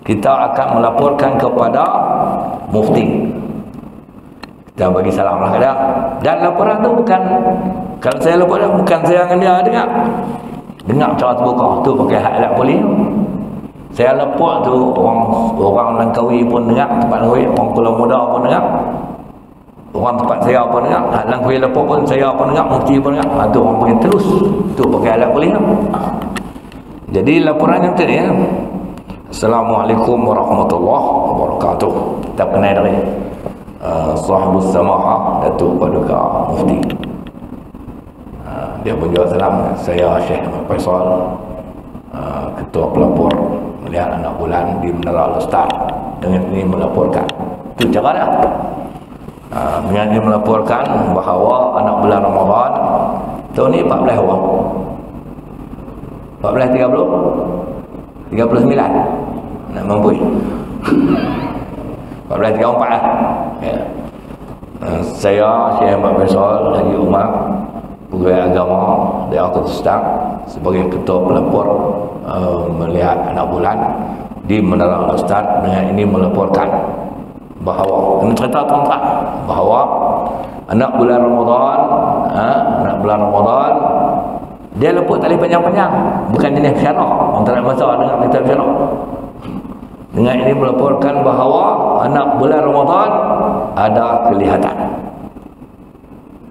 kita akan melaporkan kepada mufti. Kita bagi salam lah dia. Dan laporan tu bukan, kalau saya lapor bukan saya dengan dia dengar cara terbuka tu pakai hak alat polis. Saya lapor tu orang Langkawi pun dengar, tempat Langkawi, orang Kuala Muda pun dengar, orang tempat saya pun dengar, Langkawi lapor pun saya pun dengar, mufti pun dengar. Tu orang pakai terus tu pakai alat polis. Jadi laporan yang tadi ya. Assalamualaikum warahmatullahi wabarakatuh. Kita kenal dari Sahibus Samaha Datuk Paduka Mufti. Dia pun jawab salam. Saya Syekh Faisal, ketua pelapor melihara anak bulan di Menara Al-Ustaz. Dengan ini melaporkan, itu cara dia. Dengan ini melaporkan bahawa anak bulan Ramadan tahun ni 14 orang, 14, 30, 39 nak mampu 14, 34 lah ya. Saya Syekh Faisal Haji Umar, pegawai agama daerah Kota Setang, sebagai ketua pelapor melihat anak bulan di Menara Al-Ustaz. Dengan ini melaporkan bahawa kena cerita tuan-tuan bahawa anak bulan Ramadan dia leput tali panjang-panjang, bukan jenis syarah. Orang tak ada masalah dengan kitab syarah. Dengan ini melaporkan bahawa anak bulan Ramadan ada kelihatan.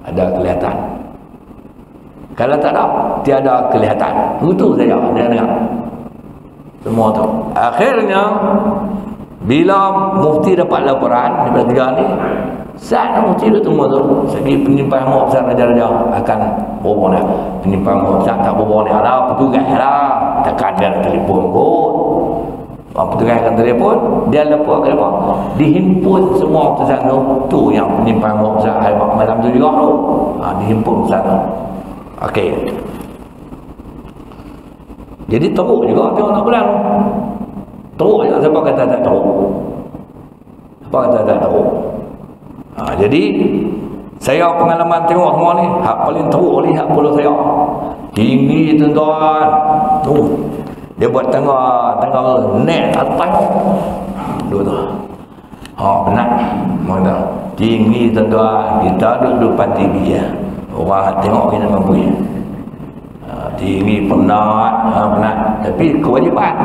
Ada kelihatan. Kalau tak ada, tiada kelihatan. Itu saja dia dengar. Semua tu. Akhirnya bila mufti dapat laporan daripada tiga ni, saat mufti tu tunggu tu, segi penyimpan muak besar raja-raja akan berubah dah. Penyimpan muak besar tak berubah dah lah, petugas lah. Takkan dia telefon kot. Petugas akan telefon, dia lapor ke apa? Dihimpun semua petugas tu yang penyimpan muak besar malam tu juga tu. Dihimpun sana. Okey. Jadi teruk juga tengok nak bulan. Teruk juga, siapa kata tak teruk? Siapa kata tak teruk? Jadi saya pengalaman tengok semua ni, hak paling teruk ni hak pulau saya. Tinggi tuan-tuan. Tu. Dia buat tangga net atas. Dua tu. Penat. Mana? Tinggi tuan-tuan. Kita duduk depan TV ya. Orang tengok kita mampu ya. Tinggi penat, tapi kewajipan.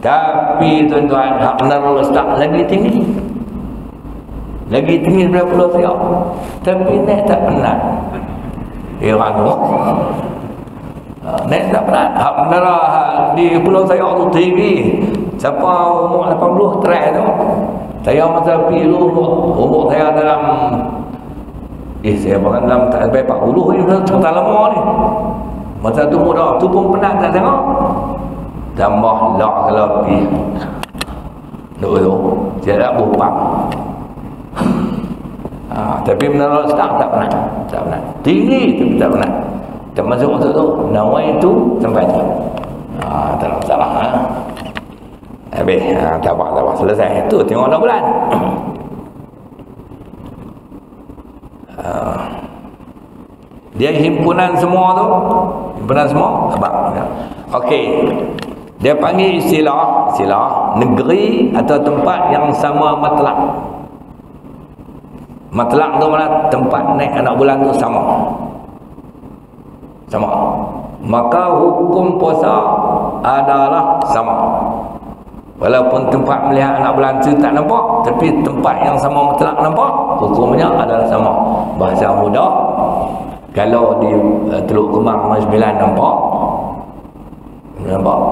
Tapi tuan-tuan, hak Menara Al-Ustaz lagi tinggi. Lagi tinggi daripada pulau saya. Tapi naik tak penat. Orang tu. Naik tak penat. Hak Menara di pulau saya tu tinggi. Siapa umur 80 try tu. Saya masa pergi dulu umur saya dalam saya bahkan dalam tak sampai 40 ni cerita lama ni. Masa tu muda tu pun penat tak tengok. Tambah lak kalau pergi. Tu tiada bupang. Tapi Menara Al-Ustaz tak penat. Tak penat. Tinggi tapi tak penat. Termasuk waktu tu Nawai itu sampai tu. Tak ada masalah. Habis tak apa selesai. Tu tengok 6 bulan. Dia himpunan semua tu, himpunan semua abang. Okey, dia panggil istilah negeri atau tempat yang sama matlak. Matlak tu mana? Tempat naik anak bulan tu sama. Maka hukum puasa adalah sama. Walaupun tempat melihat anak bulan tu tak nampak, tapi tempat yang sama mutlak nampak, hukumnya adalah sama. Bahasa mudah, kalau di Teluk Kemang 9 nampak,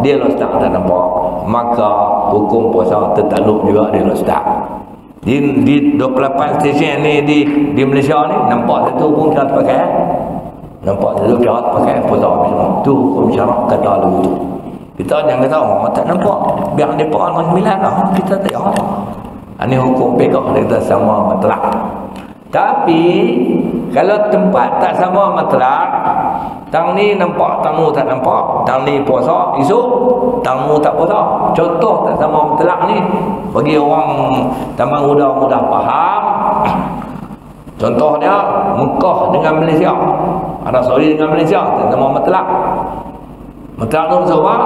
dia Al-Ustaz tak nampak, maka hukum puasa tertakluk juga dia Al-Ustaz. Di 28 stesen ni di Malaysia ni, nampak satu pun kita pakai tu cara pakai puasa semua. Tu hukum syarak kata lalu tu. Kita jangan kata oh tak nampak. Biar depa dengan 9 lah. Kita tak ada. Ini hukum pegah kita sama mutlak. Tapi kalau tempat tak sama mutlak, tang ni nampak, tang tak nampak, tang ni puasa, esok tang tak puasa. Contoh tak sama mutlak ni bagi orang taman muda-muda faham. Contoh dia Mekah dengan Malaysia, Arab Saudi dengan Malaysia tak sama mutlak. Mutlak tu sebab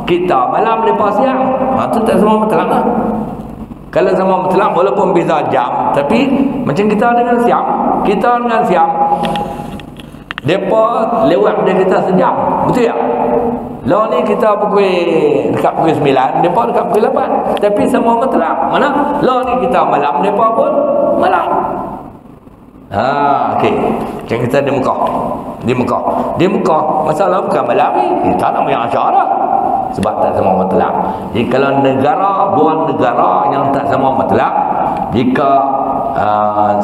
kita malam lepas siang, tu tak sama mutlak lah. Kalau sama mutlak walaupun beza jam, tapi macam kita dengan siang, kita dengan siang, depa lewat dari kita sejam, betul tak? Lah ni kita dekat pukul 9, depa dekat pukul 8, tapi sama mutlak. Mana? Lah ni kita malam, depa pun malam. Okey. Macam kita di Mekah. Di Mekah masalah bukan malam ni, kita nak yang asyarah. Sebab tak sama mutlak. Jadi kalau negara, dua negara yang tak sama mutlak, jika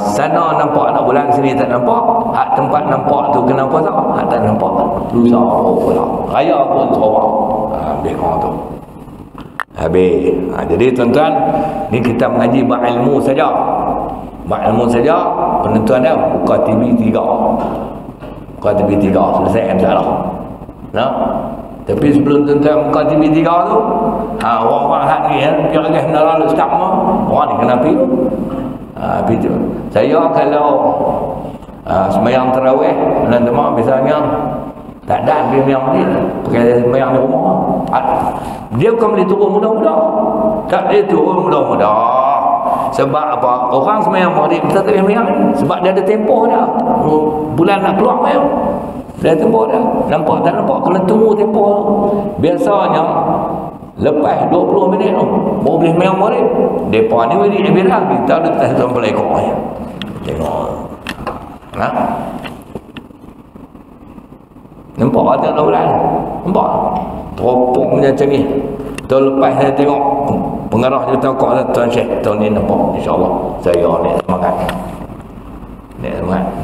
sana nampak anak bulan, sini tak nampak, hak tempat nampak tu kena puasa, hak tak nampak lusa pula. Raya pun seorang. Habis orang tu. Habis. Jadi tuan-tuan, ni kita mengaji berilmu saja. Berilmu saja, penentuan dia buka TV 3. Buka TV 3 selesai masalah. Nah. Tapi sebelum tuan-tuan buka TV 3 tu, orang-orang hak ni dia lagi menara lu start mah, orang ni kena pergi. Pergi tu. Saya kalau sembahyang tarawih bulan Demak biasanya tak ada sembahyang ni, pakai sembahyang di rumah. Dia bukan boleh turun mudah-mudah. Tak boleh turun mudah-mudah. Sebab apa? Orang sembahyang maghrib kita tak boleh sembahyang ni. Sebab dia ada tempoh dah. Bulan nak keluar sembahyang. Dia tempoh dah. Nampak tak nampak? Kena tunggu tempoh. Biasanya lepas 20 minit tu baru boleh sembahyang maghrib. Depa ni wiri ibirah, kita dah tak sampai ekor ni. Tengok. Nampak ada tak bulan? Nampak? Teropong macam ni. Tahun lepas saya tengok pengarah dia tahu kok Tuan Syekh tahun ni nampak, insya-Allah saya ni semangat.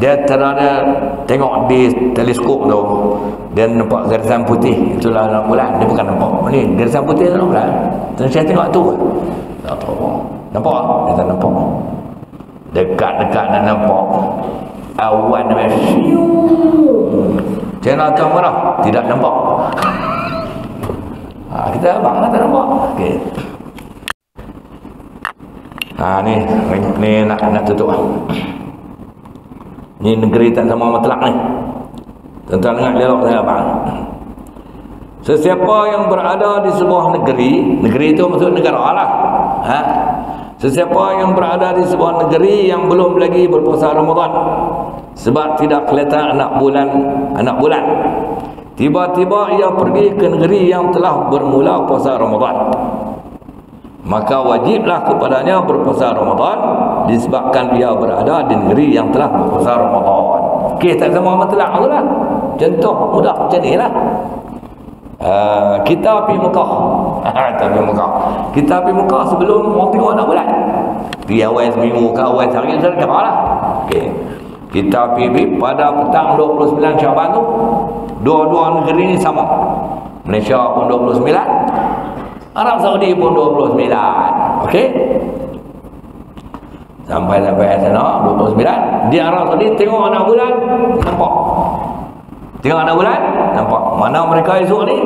Dia terada tengok di teleskop tu, dia nampak garisan putih, itulah anak bulan. Dia bukan nampak ni garisan putih anak bulan. Tuan Syekh tengok tu tak tahu. Nampak? Dia tak nampak. Dekat-dekat nak nampak awan dia channel tu marah tidak nampak. Kita abang tak nampak. Okey. Ni nak tutup. Ni negeri tak sama mutlak ni. Tuan-tuan dengar elok saya abang. Sesiapa yang berada di sebuah negeri itu maksud negara lah. Sesiapa yang berada di sebuah negeri yang belum lagi berpuasa Ramadan, sebab tidak kelihatan anak bulan, tiba-tiba ia pergi ke negeri yang telah bermula puasa Ramadan, maka wajiblah kepadanya berpuasa Ramadan disebabkan dia berada di negeri yang telah berpuasa Ramadan. Okey, tak sama mutlak lah. Contoh mudah macam ni lah. Kita pergi Mekah. Kita pergi Mekah sebelum orang tengok anak bulan. Pergi awal seminggu ke awal sehari sergah lah. Okey. Kita pergi pada petang 29 Syaban tu, dua-dua negeri ni sama. Malaysia pun 29, Arab Saudi pun 29. Okey. Sampai sana 29. Di Arab Saudi tengok anak bulan nampak. Tengok anak bulan nampak. Mana mereka esok ni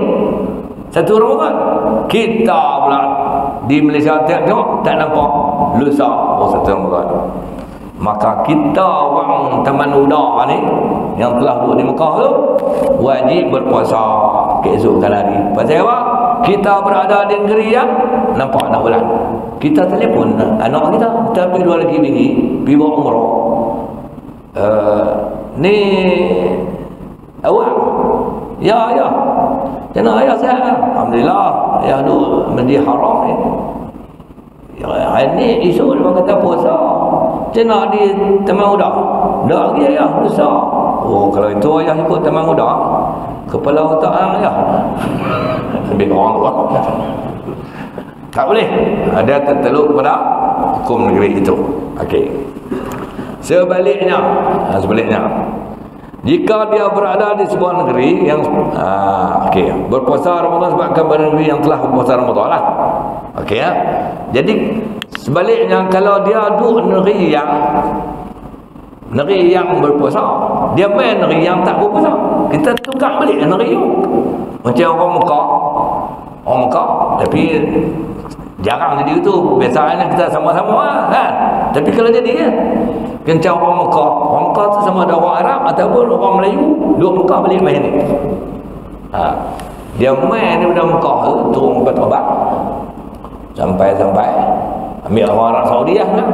1 Ramadan. Kita pula di Malaysia tengok tak nampak. Lusa 1 Ramadan. Maka kita orang Taman Uda ni yang telah duduk di Mekah tu wajib berpuasa keesokan hari. Pasal apa? Kita berada di negeri yang nampak anak bulan. Kita telefon anak kita pergi dua lagi bini pergi buat umrah. Ni awak? Ya. Jangan ayah saya. Alhamdulillah. Ya duduk Masjid Haram ni. Ya, ini isu dia kata puasa. Macam di Taman Uda? Tak lagi ayah besar. Oh, kalau itu ayah ikut Taman Uda, kepala otak ayah lebih orang tua. Tak boleh. Ada terteluk kepada hukum negeri itu. Okey. Sebaliknya, Jika dia berada di sebuah negeri yang berpuasa Ramadan sebabkan negeri yang telah berpuasa Ramadan lah. Okey ya. Jadi sebaliknya kalau dia duduk negeri yang berpuasa, dia main negeri yang tak berpuasa, kita tukar balik negeri tu. Macam orang Mekah tapi jarang jadi itu. Biasanya kita sama-sama lah, kan. Tapi kalau jadi macam orang Mekah tu sama ada orang Arab ataupun orang Melayu, duduk Mekah balik main ni. Dia main daripada Mekah tu turun ke Terbang sampai ambil orang Arab Saudi lah kan.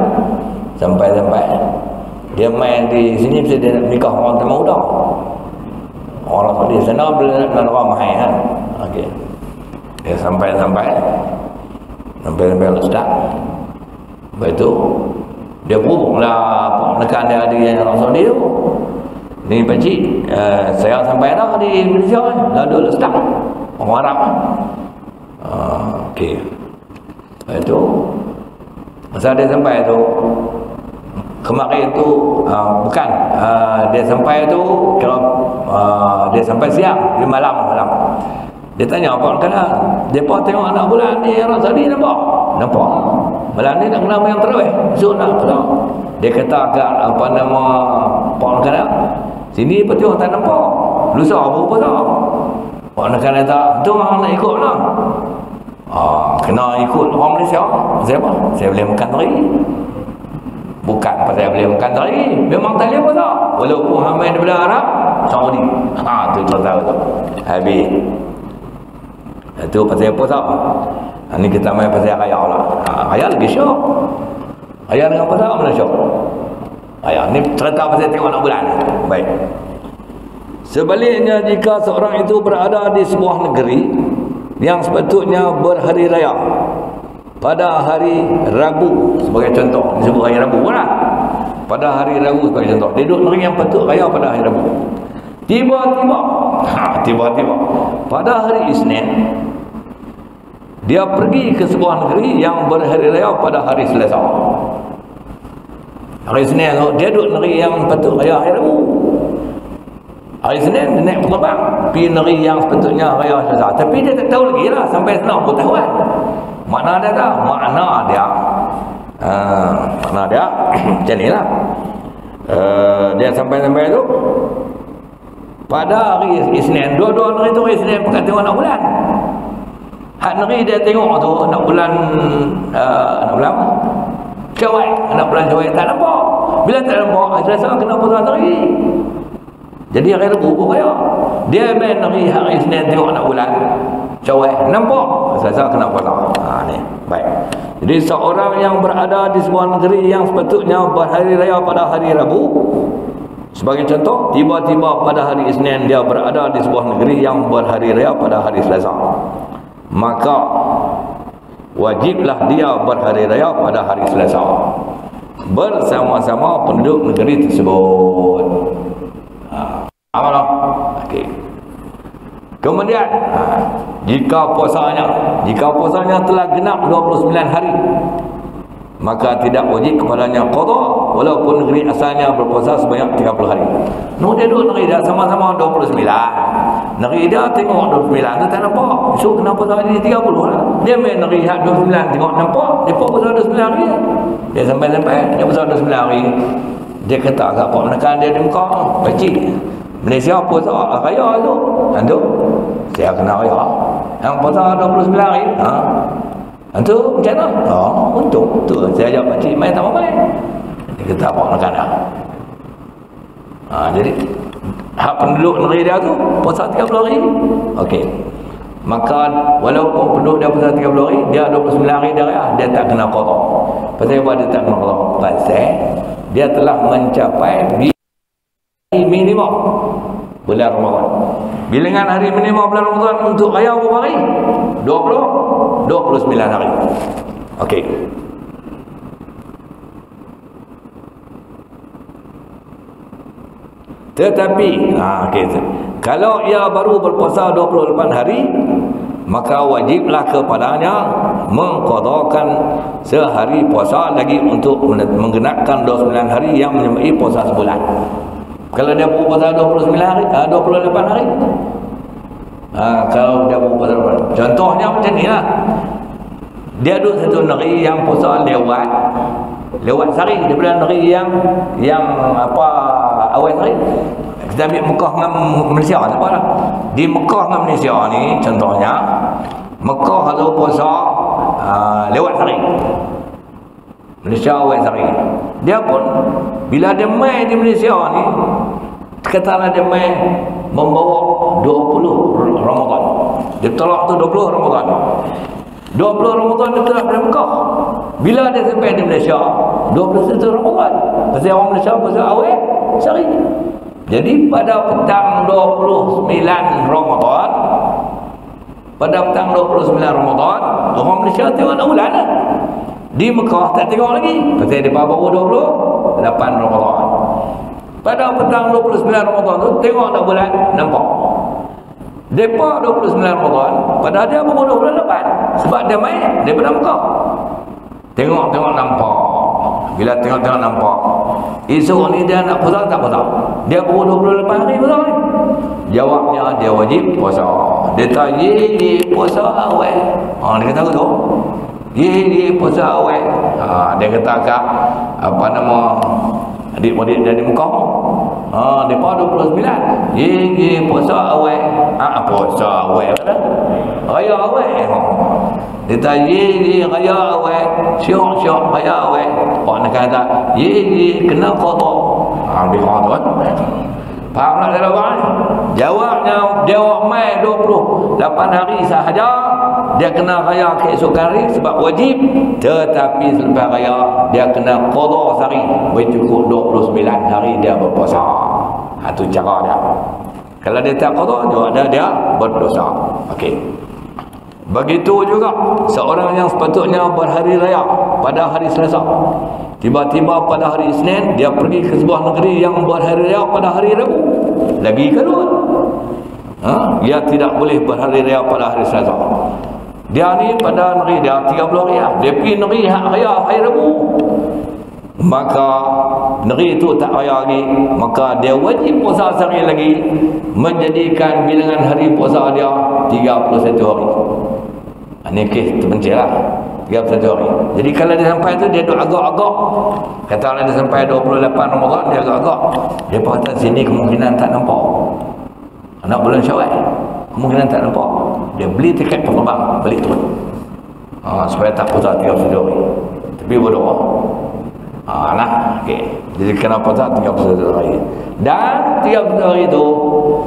Sampai dia main di sini, mesti dia nak nikah orang Taman Uda. Orang Saudi sana boleh nak ramai kan. Okey. Dia sampai start. Lepas tu dia berhubunglah nekan dia yang orang Saudi tu. Ni pakcik, saya sampai dah di Malaysia kan. Lalu start orang Arab kan. Okey. Lepas tu masa dia sampai tu, kemarin tu bukan dia sampai tu kalau dia sampai siang, di malam. Dia tanya apa kena, depa tengok anak bulan ni orang Saudi nampak. Malam ni nak kena yang terawih, esok nak pulang. Dia kata agak apa nama apa kena, sini peti orang tak nampak. Lusa apa puasa. Pak nak kata tu orang nak ikut lah. Kena ikut orang Malaysia. Siapa? Saya boleh makan teri. Bukan pasal boleh makan teri, memang tak boleh puasa. Walaupun ramai daripada Arab Saudi. Tu tak tahu tu. Habis. Itu pasal puasa. Ni kita main pasal raya lah. Raya lagi syok. Raya dengan puasa mana syok? Raya ni cerita pasal tengok nak bulan. Baik. Sebaliknya jika seorang itu berada di sebuah negeri yang sepatutnya berhari raya pada hari Rabu sebagai contoh, disebut hari Rabu lah. Pada hari Rabu sebagai contoh, dia duduk negeri yang patut raya pada hari Rabu. Tiba-tiba pada hari Isnin dia pergi ke sebuah negeri yang berhari raya pada hari Selasa. Hari Isnin tu dia duduk negeri yang patut raya hari Rabu. Hari Isnin dia naik penerbang pergi negeri yang sepatutnya raya Selasa. Tapi dia tak tahu lagi lah sampai sana pengetahuan. Makna dia tak? Makna dia macam ni lah. Dia sampai tu pada hari Isnin, dua-dua negeri tu hari Isnin pekat tengok nak bulan. Hak negeri dia tengok tu nak bulan Syawal, nak bulan Syawal tak nampak. Bila tak nampak, hari Selasa kena puasa hari. Jadi hari Rabu pun kaya. Dia main hari Isnin tengok nak bulan Syawal, nampak. Selasa kena puasa. Ni. Baik. Jadi seorang yang berada di sebuah negeri yang sepatutnya berhari raya pada hari Rabu, sebagai contoh, tiba-tiba pada hari Isnin dia berada di sebuah negeri yang berhari raya pada hari Selasa, maka wajiblah dia berhari raya pada hari Selasa bersama-sama penduduk negeri tersebut. Amalah. Okey. Kemudian jika puasanya telah genap 29 hari, maka tidak wajib kepadanya qada walaupun negeri asalnya berpuasa sebanyak 30 hari. Dia duduk negeri dah sama-sama 29. Negeri dia tengok 29 tu tak nampak. Esok kena puasa hari 30 lah. Dia main negeri 29 tengok nampak, depa puasa 29 hari. Dia sampai dia puasa 29 hari. Dia kata agak apa menekan dia di muka, pakcik, Malaysia puasa raya tu. Saya kena raya. Yang puasa 29 hari. Itu macam mana? Untung tu saya ajak pakcik main tak main. Dia kata apa nak kena. Jadi hak penduduk negeri dia tu puasa 30 hari. Okey. Maka walaupun penduduk dia puasa 30 hari, dia 29 hari dia tak kena qada. Pasal apa dia tak kena qada? Pasal dia telah mencapai minimum bulan Ramadan. Bilangan hari minimum bulan Ramadan untuk raya berapa hari? 29 hari. Okey. Tetapi kalau ia baru berpuasa 28 hari, maka wajiblah kepadanya mengqadakan sehari puasa lagi untuk menggenapkan 29 hari yang menyamai puasa sebulan. Kalau dia berpuasa 29 hari, 28 hari. Kalau dia berpuasa 28. Contohnya macam ni lah. Dia duduk satu negeri yang puasa lewat sehari daripada negeri yang awal sehari. Kita ambil Mekah dengan Malaysia, tak apalah. Di Mekah dengan Malaysia ni contohnya, Mekah tu puasa lewat sehari, Malaysia awal sehari. Dia pun bila dia mai di Malaysia ni, katalah dia mai membawa 20 Ramadan. Dia tolak tu 20 Ramadan. 20 Ramadan dia tolak dari Mekah. Bila dia sampai di Malaysia, 21 Ramadan. Pasal orang Malaysia pasal awal sehari. Jadi pada petang 29 Ramadan, orang Malaysia tengok nak bulan lah. Di Mekah tak tengok lagi. Pasal dia baru 28 Ramadan. Pada petang 29 Ramadan tu tengok nak bulan, nampak. Depa 29 Ramadan, pada dia baru 28. Sebab dia main daripada Mekah. Tengok nampak. Bila tengok nampak, esok ni dia nak puasa tak puasa? Dia baru 28 hari puasa ni. Jawabnya dia wajib puasa. Dia tanya puasa awal. Dia kata tu. Puasa awal. Dia kata kat adik-adik dari Mekah. Depa 29. Puasa awal. Puasa awal kan? Raya awal. Dia tanya raya awal. Syok raya awal. Orang nak kata, kena qada. Dia kata kan? Faham tak dalam orang ni? Jawabnya, dia mai 28 hari sahaja. Dia kena raya keesokan hari sebab wajib. Tetapi selepas raya, dia kena qada sehari. Bercukup 29 hari dia berpuasa. Itu cara dia. Kalau dia tak qada, dia berdosa. Okey. Begitu juga seorang yang sepatutnya berhari raya pada hari Selasa, tiba-tiba pada hari Isnin dia pergi ke sebuah negeri yang berhari raya pada hari Rabu, lagi keluar. Dia tidak boleh berhari raya pada hari Selasa. Dia ni pada negeri dia 30 hari lah. Dia pergi negeri raya hari Rabu, maka negeri itu tak raya lagi, maka dia wajib puasa sehari lagi, menjadikan bilangan hari puasa dia 31 hari. Ini kes terpencil lah, 31 hari. Jadi kalau dia sampai tu, dia duduk agak-agak. Katalah dia sampai 28 Ramadan, dia agak-agak. Dia kata sini kemungkinan tak nampak. Anak bulan Syawal, kemungkinan tak nampak. Dia beli tiket penerbang, balik turun. Supaya tak puasa 31 hari. Tapi berdoa. Okay. Jadi kena puasa 31 hari. Dan 31 hari itu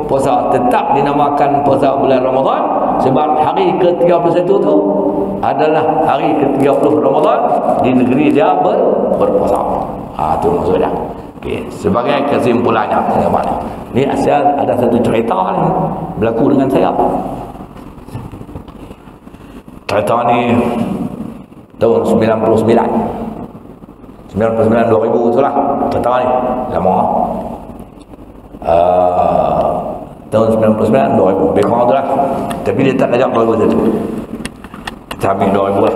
puasa tetap dinamakan puasa bulan Ramadan sebab hari ke-31 itu adalah hari ke-30 Ramadan di negeri dia berpuasa. Itu maksudnya. Okay. Sebagai kesimpulannya, ni asal ada satu cerita ni berlaku dengan saya. Cerita ni tahun 99 2000 itulah cerita ni, lama. Tahun 99 2000 lebih kurang tu lah, tapi dia tak ajak 2001. Kita ambil 2000 lah.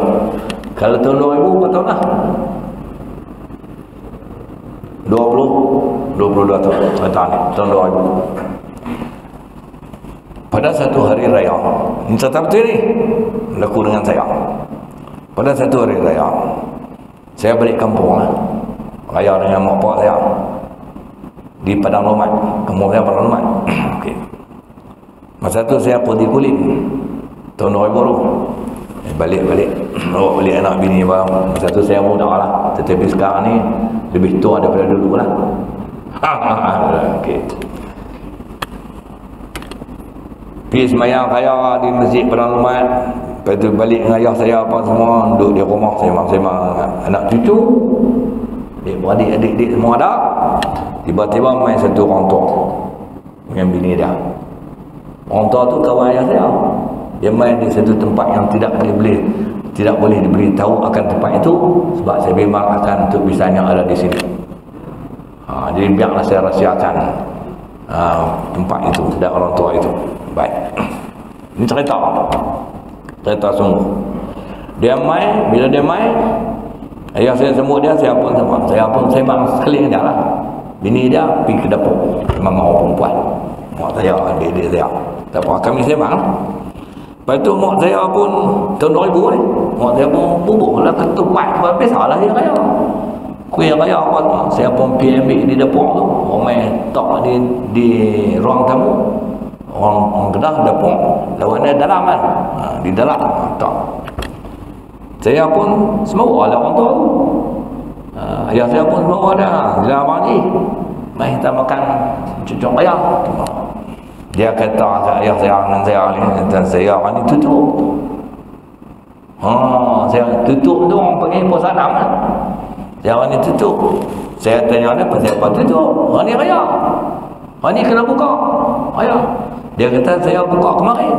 Kalau tahun 2000 berapa tahun lah? 22 tahun cerita ni, tahun 2000. Pada satu hari raya, ini cerita betul ni berlaku dengan saya. Pada satu hari raya, saya balik kampung lah, raya dengan mak pak saya di Padang Lomat, kampung saya Padang Lomat. Okay. Masa tu saya pergi kulit tahun 2000 tu, balik bawa balik anak bini bang. Masa tu saya muda lah, tetapi sekarang ni lebih tua daripada dulu lah. Okay. Pergi semayang raya di masjid Padang Lomat. Lepas tu balik dengan ayah saya apa semua, duduk di rumah sembang-sembang anak cucu, adik-beradik, adik-adik semua ada. Tiba-tiba main satu orang tua dengan bini dia. Orang tua tu kawan ayah saya. Dia main di satu tempat yang tidak boleh diberitahu akan tempat itu, sebab saya bimbang akan untuk bisanya ada di sini. Jadi biarlah saya rahsiakan tempat itu dan orang tua itu. Baik. Ini cerita sungguh. Dia main, bila dia main, ayah saya semua dia, saya pun sembang sekali dengan dia lah. bini dia pergi ke dapur memang orang perempuan. Mak saya, adik-adik saya. Tak apa, kami sembang lah. Lepas tu mak saya pun tahun 2000 ni, mak saya pun bubuh lah ketupat. Biasalah dia raya. Kuih raya apa semua. Saya pun pergi ambil di dapur tu. Orang tok di ruang tamu. Orang Kedah dapur. Lawan dia dalam kan. Di dalam. Tak. Saya pun semua lah orang tua tu. Ayah saya pun semua ada. Bila abang ni, mari kita makan cucuk raya. Dia kata ke ayah saya dan saya ni tutup. Saya tutup tu orang panggil puasa 6 kan. Saya ni tutup. Saya tanya dia pasal apa tutup? Hari raya. Hari kena buka. Ayah. Dia kata saya buka kemarin.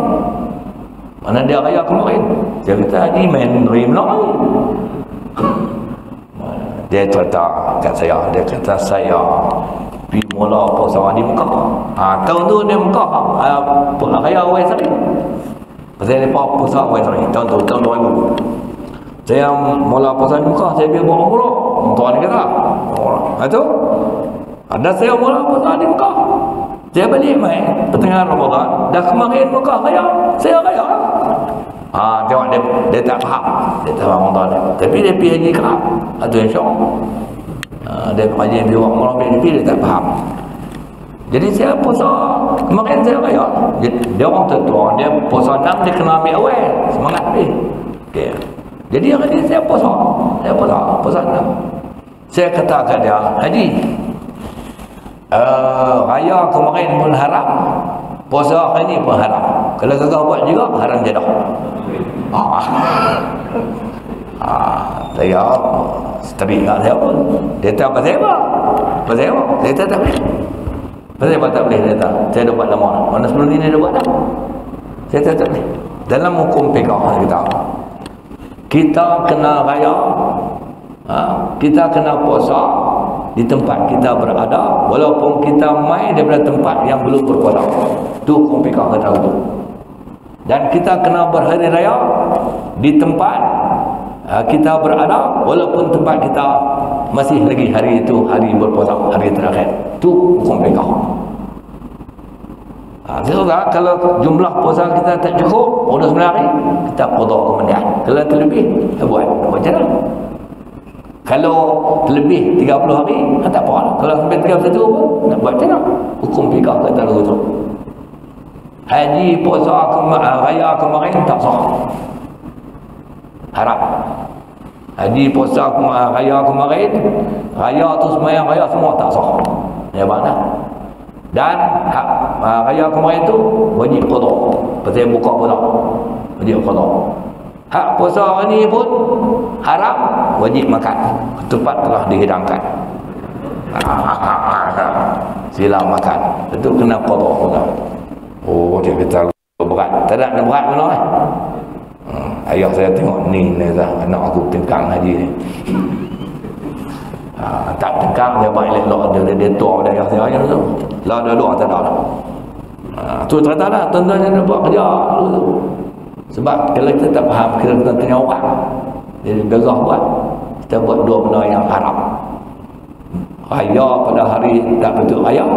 Mana dia raya kemarin? Saya kata ni main rim lah. Dia cerita kat saya, dia kata saya pergi mula puasa di Mekah. Tahun tu dia Mekah raya awal sekali. Pasal dia puasa awal sekali. Tahun 2000. Saya mula puasa di Mekah, saya pergi buat umrah. Tuan dia kata. Itu ada saya mula puasa di Mekah. Saya balik main pertengahan Ramadan. Dah kemarin Mekah raya, saya raya. Tengok dia tak faham. Dia tak faham Ramadan dia. Tapi dia pergi haji kerap. Itu insya-Allah. Dia haji pergi buat umrah dia tak faham. Jadi saya puasa kemarin saya raya. Dia orang tua, dia puasa 6 dia kena ambil awal. Semangat dia. Okey. Jadi hari ni saya puasa 6. Saya kata kat dia, Haji, raya kemarin pun haram, puasa hari ni pun haram. Kalau gagal buat juga haram je dah. Saya seteri kat saya pun. Dia tak pasal apa? Pasal apa? Saya tak boleh. Pasal apa tak boleh? Dia tak. Saya dah buat lama. Mana sebelum ni dia dah buat dah. Saya tak boleh. Dalam hukum fiqh kita kena raya, kita kena puasa di tempat kita berada, walaupun kita mai daripada tempat yang belum berpuasa. Itu hukum fiqh kata itu. Dan kita kena berhari raya di tempat kita berada, walaupun tempat kita masih lagi hari itu hari berpuasa, hari terakhir. Itu hukum fiqh. Sekarang kalau jumlah puasa kita tak cukup 29 hari, kita qada kemudian. Kalau terlebih, kita buat macam mana? Kalau terlebih 30 hari, tak apa. Kalau sampai 31 pun nak buat macam mana? Hukum fiqh kata begitu. Haji puasa raya kemarin tak sah. Haram. Haji puasa raya kemarin, raya tu sembahyang raya semua tak sah. Ya mana? Dan raya kemarin tu wajib qada. Pasal buka pula. Wajib qada. Hak puasa hari ni pun haram, wajib makan. Ketupat telah dihidangkan. Sila makan. Itu kena qada pula. Oh, dia kata berat. Tak ada berat mana eh? Ayah saya tengok ni anak aku tengkang haji ni. Tak tengkang dia baik elok dia tua dah ayah saya tu. Lah dah luar tak ada. Tu cerita lah tuan-tuan yang buat kerja dulu. Sebab kalau kita tak faham, kita tanya orang. Jadi begah buat. Kita buat dua benda yang haram. Raya pada hari tak betul raya,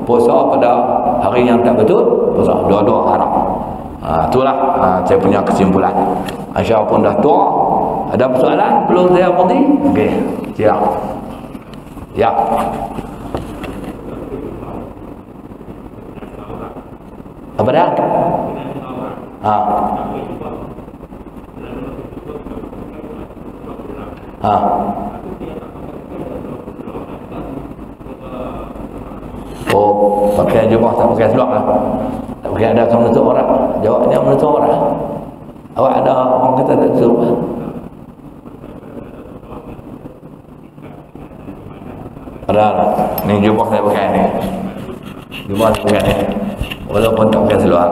puasa pada hari yang tak betul puasa. Dua-dua haram. Itulah saya punya kesimpulan. Aisyah pun dah tua. Ada persoalan belum saya berhenti? Okey, siap. Ya. Apa dah? Oh, pakai jubah tak pakai seluar lah. Tak pakai ada kamu menutup orang. Jawabnya menutup orang. Awak ada orang kata tak tutup lah. Padahal ni jubah saya pakai ni. Jubah saya pakai ni. Walaupun tak pakai seluar.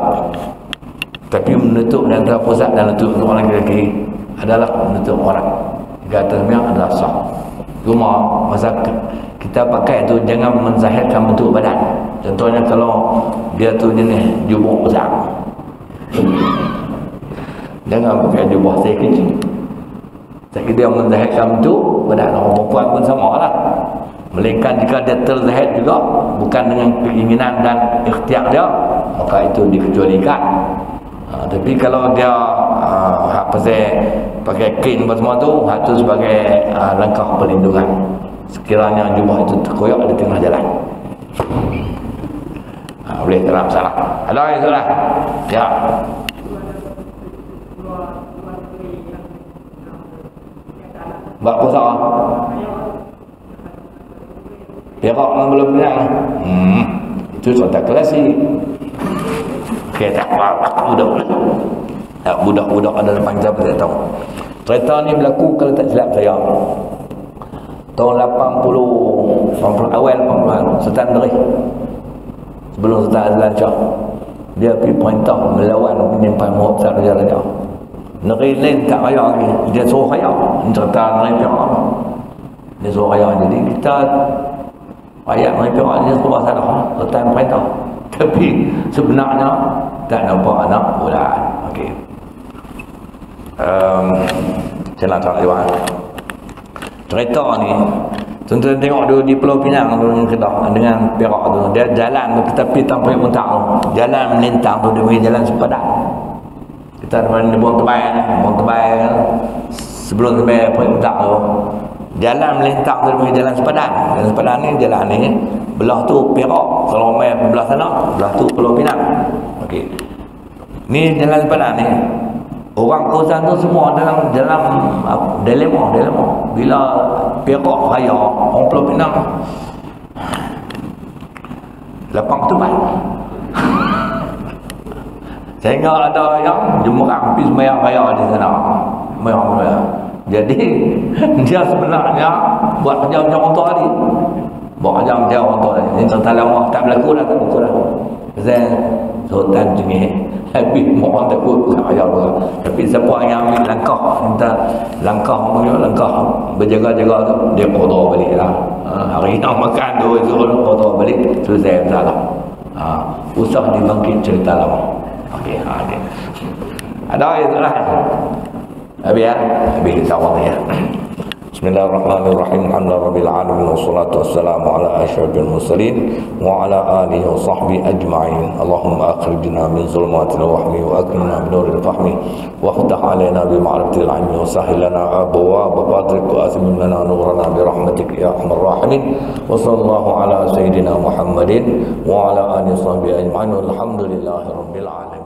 Tapi menutup di antara pusat dan menutup untuk orang lelaki adalah menutup orang. Di atas memang adalah sah. Cuma masa kita pakai tu jangan menzahirkan bentuk badan. Contohnya kalau dia tu jenis jubah besar. Jangan pakai jubah saya kecil. Tapi dia menzahirkan bentuk badan. Orang perempuan pun sama lah. Melainkan jika dia terzahid juga bukan dengan keinginan dan ikhtiar dia, maka itu dikecualikan. Tapi kalau dia pakai kain semua tu, itu sebagai langkah perlindungan sekiranya jubah itu terkoyak di tengah jalan. Boleh, tak ada masalah. Ada yang salah? Ya. Buat puasa? Perak yang belum pinang. Itu contoh klasik. Okay, tak apa. Budak-budak ada depan kita pun tak tahu. Cerita ni berlaku kalau tak silap saya tahun 80 awal 80-an, Sultan Derih. Sebelum Sultan Azlan Shah, dia pergi perintah melawan penyimpan Muhammad Raja-Raja. Negeri lain tak raya lagi, dia suruh raya. Ini cerita negeri Perak. Dia suruh raya. Jadi kita rakyat negeri Perak ni serba salah Sultan perintah. Tapi sebenarnya tak nampak anak bulan. Okey. Saya nak cakap lewat cerita ni. Tuan-tuan tengok dulu di Pulau Pinang tu dengan Perak tu, dia jalan tetapi tanpa muntah tu, jalan melintang tu, dia jalan sepadan. Kita ada buang tebai kan, sebelum sampai Pulau Pinang tu, jalan melintang tu, dia jalan sepadan. Jalan sepadan ni, jalan ni belah tu Perak, kalau main belah sana, belah tu Pulau Pinang. Okey, ni jalan sepadan ni, orang kawasan tu semua dalam dilema. Bila Perak raya, orang Pulau Pinang lapang tebat. Sehingga ada yang jemerang pergi sembahyang raya di sana. Sembahyang. Jadi dia sebenarnya buat kerja macam orang tua tadi. Buat kerja macam orang tua tadi. Ini cerita lama, tak berlaku dah. Pasal Sultan Jengih habis orang takut raya pula. Tapi siapa yang ambil langkah, minta langkah berjaga-jaga tu, dia qada balik lah. Hari yang makan tu suruh qada balik, selesai masalah. Usah dibangkit cerita lama. Okey, ada. Ada itu lah. Habis kita awal ya. Bismillahirrahmanirrahim. Alhamdulillahirabbil alamin wassalatu wassalamu ala asyrafil mursalin wa ala alihi wa sahbihi ajma'in. Allahumma akhrijna min zulumatil wahmi wa akrimna bi nuril fahmi wa ftah alaina bi ma'rifatil ilmi wa sahhil lana abwaaba fadlik wa asim lana nurana bi rahmatik ya arhamar rahimin. Wa sallallahu ala sayyidina Muhammadin wa ala alihi wa sahbihi ajma'in. Alhamdulillahirabbil alamin.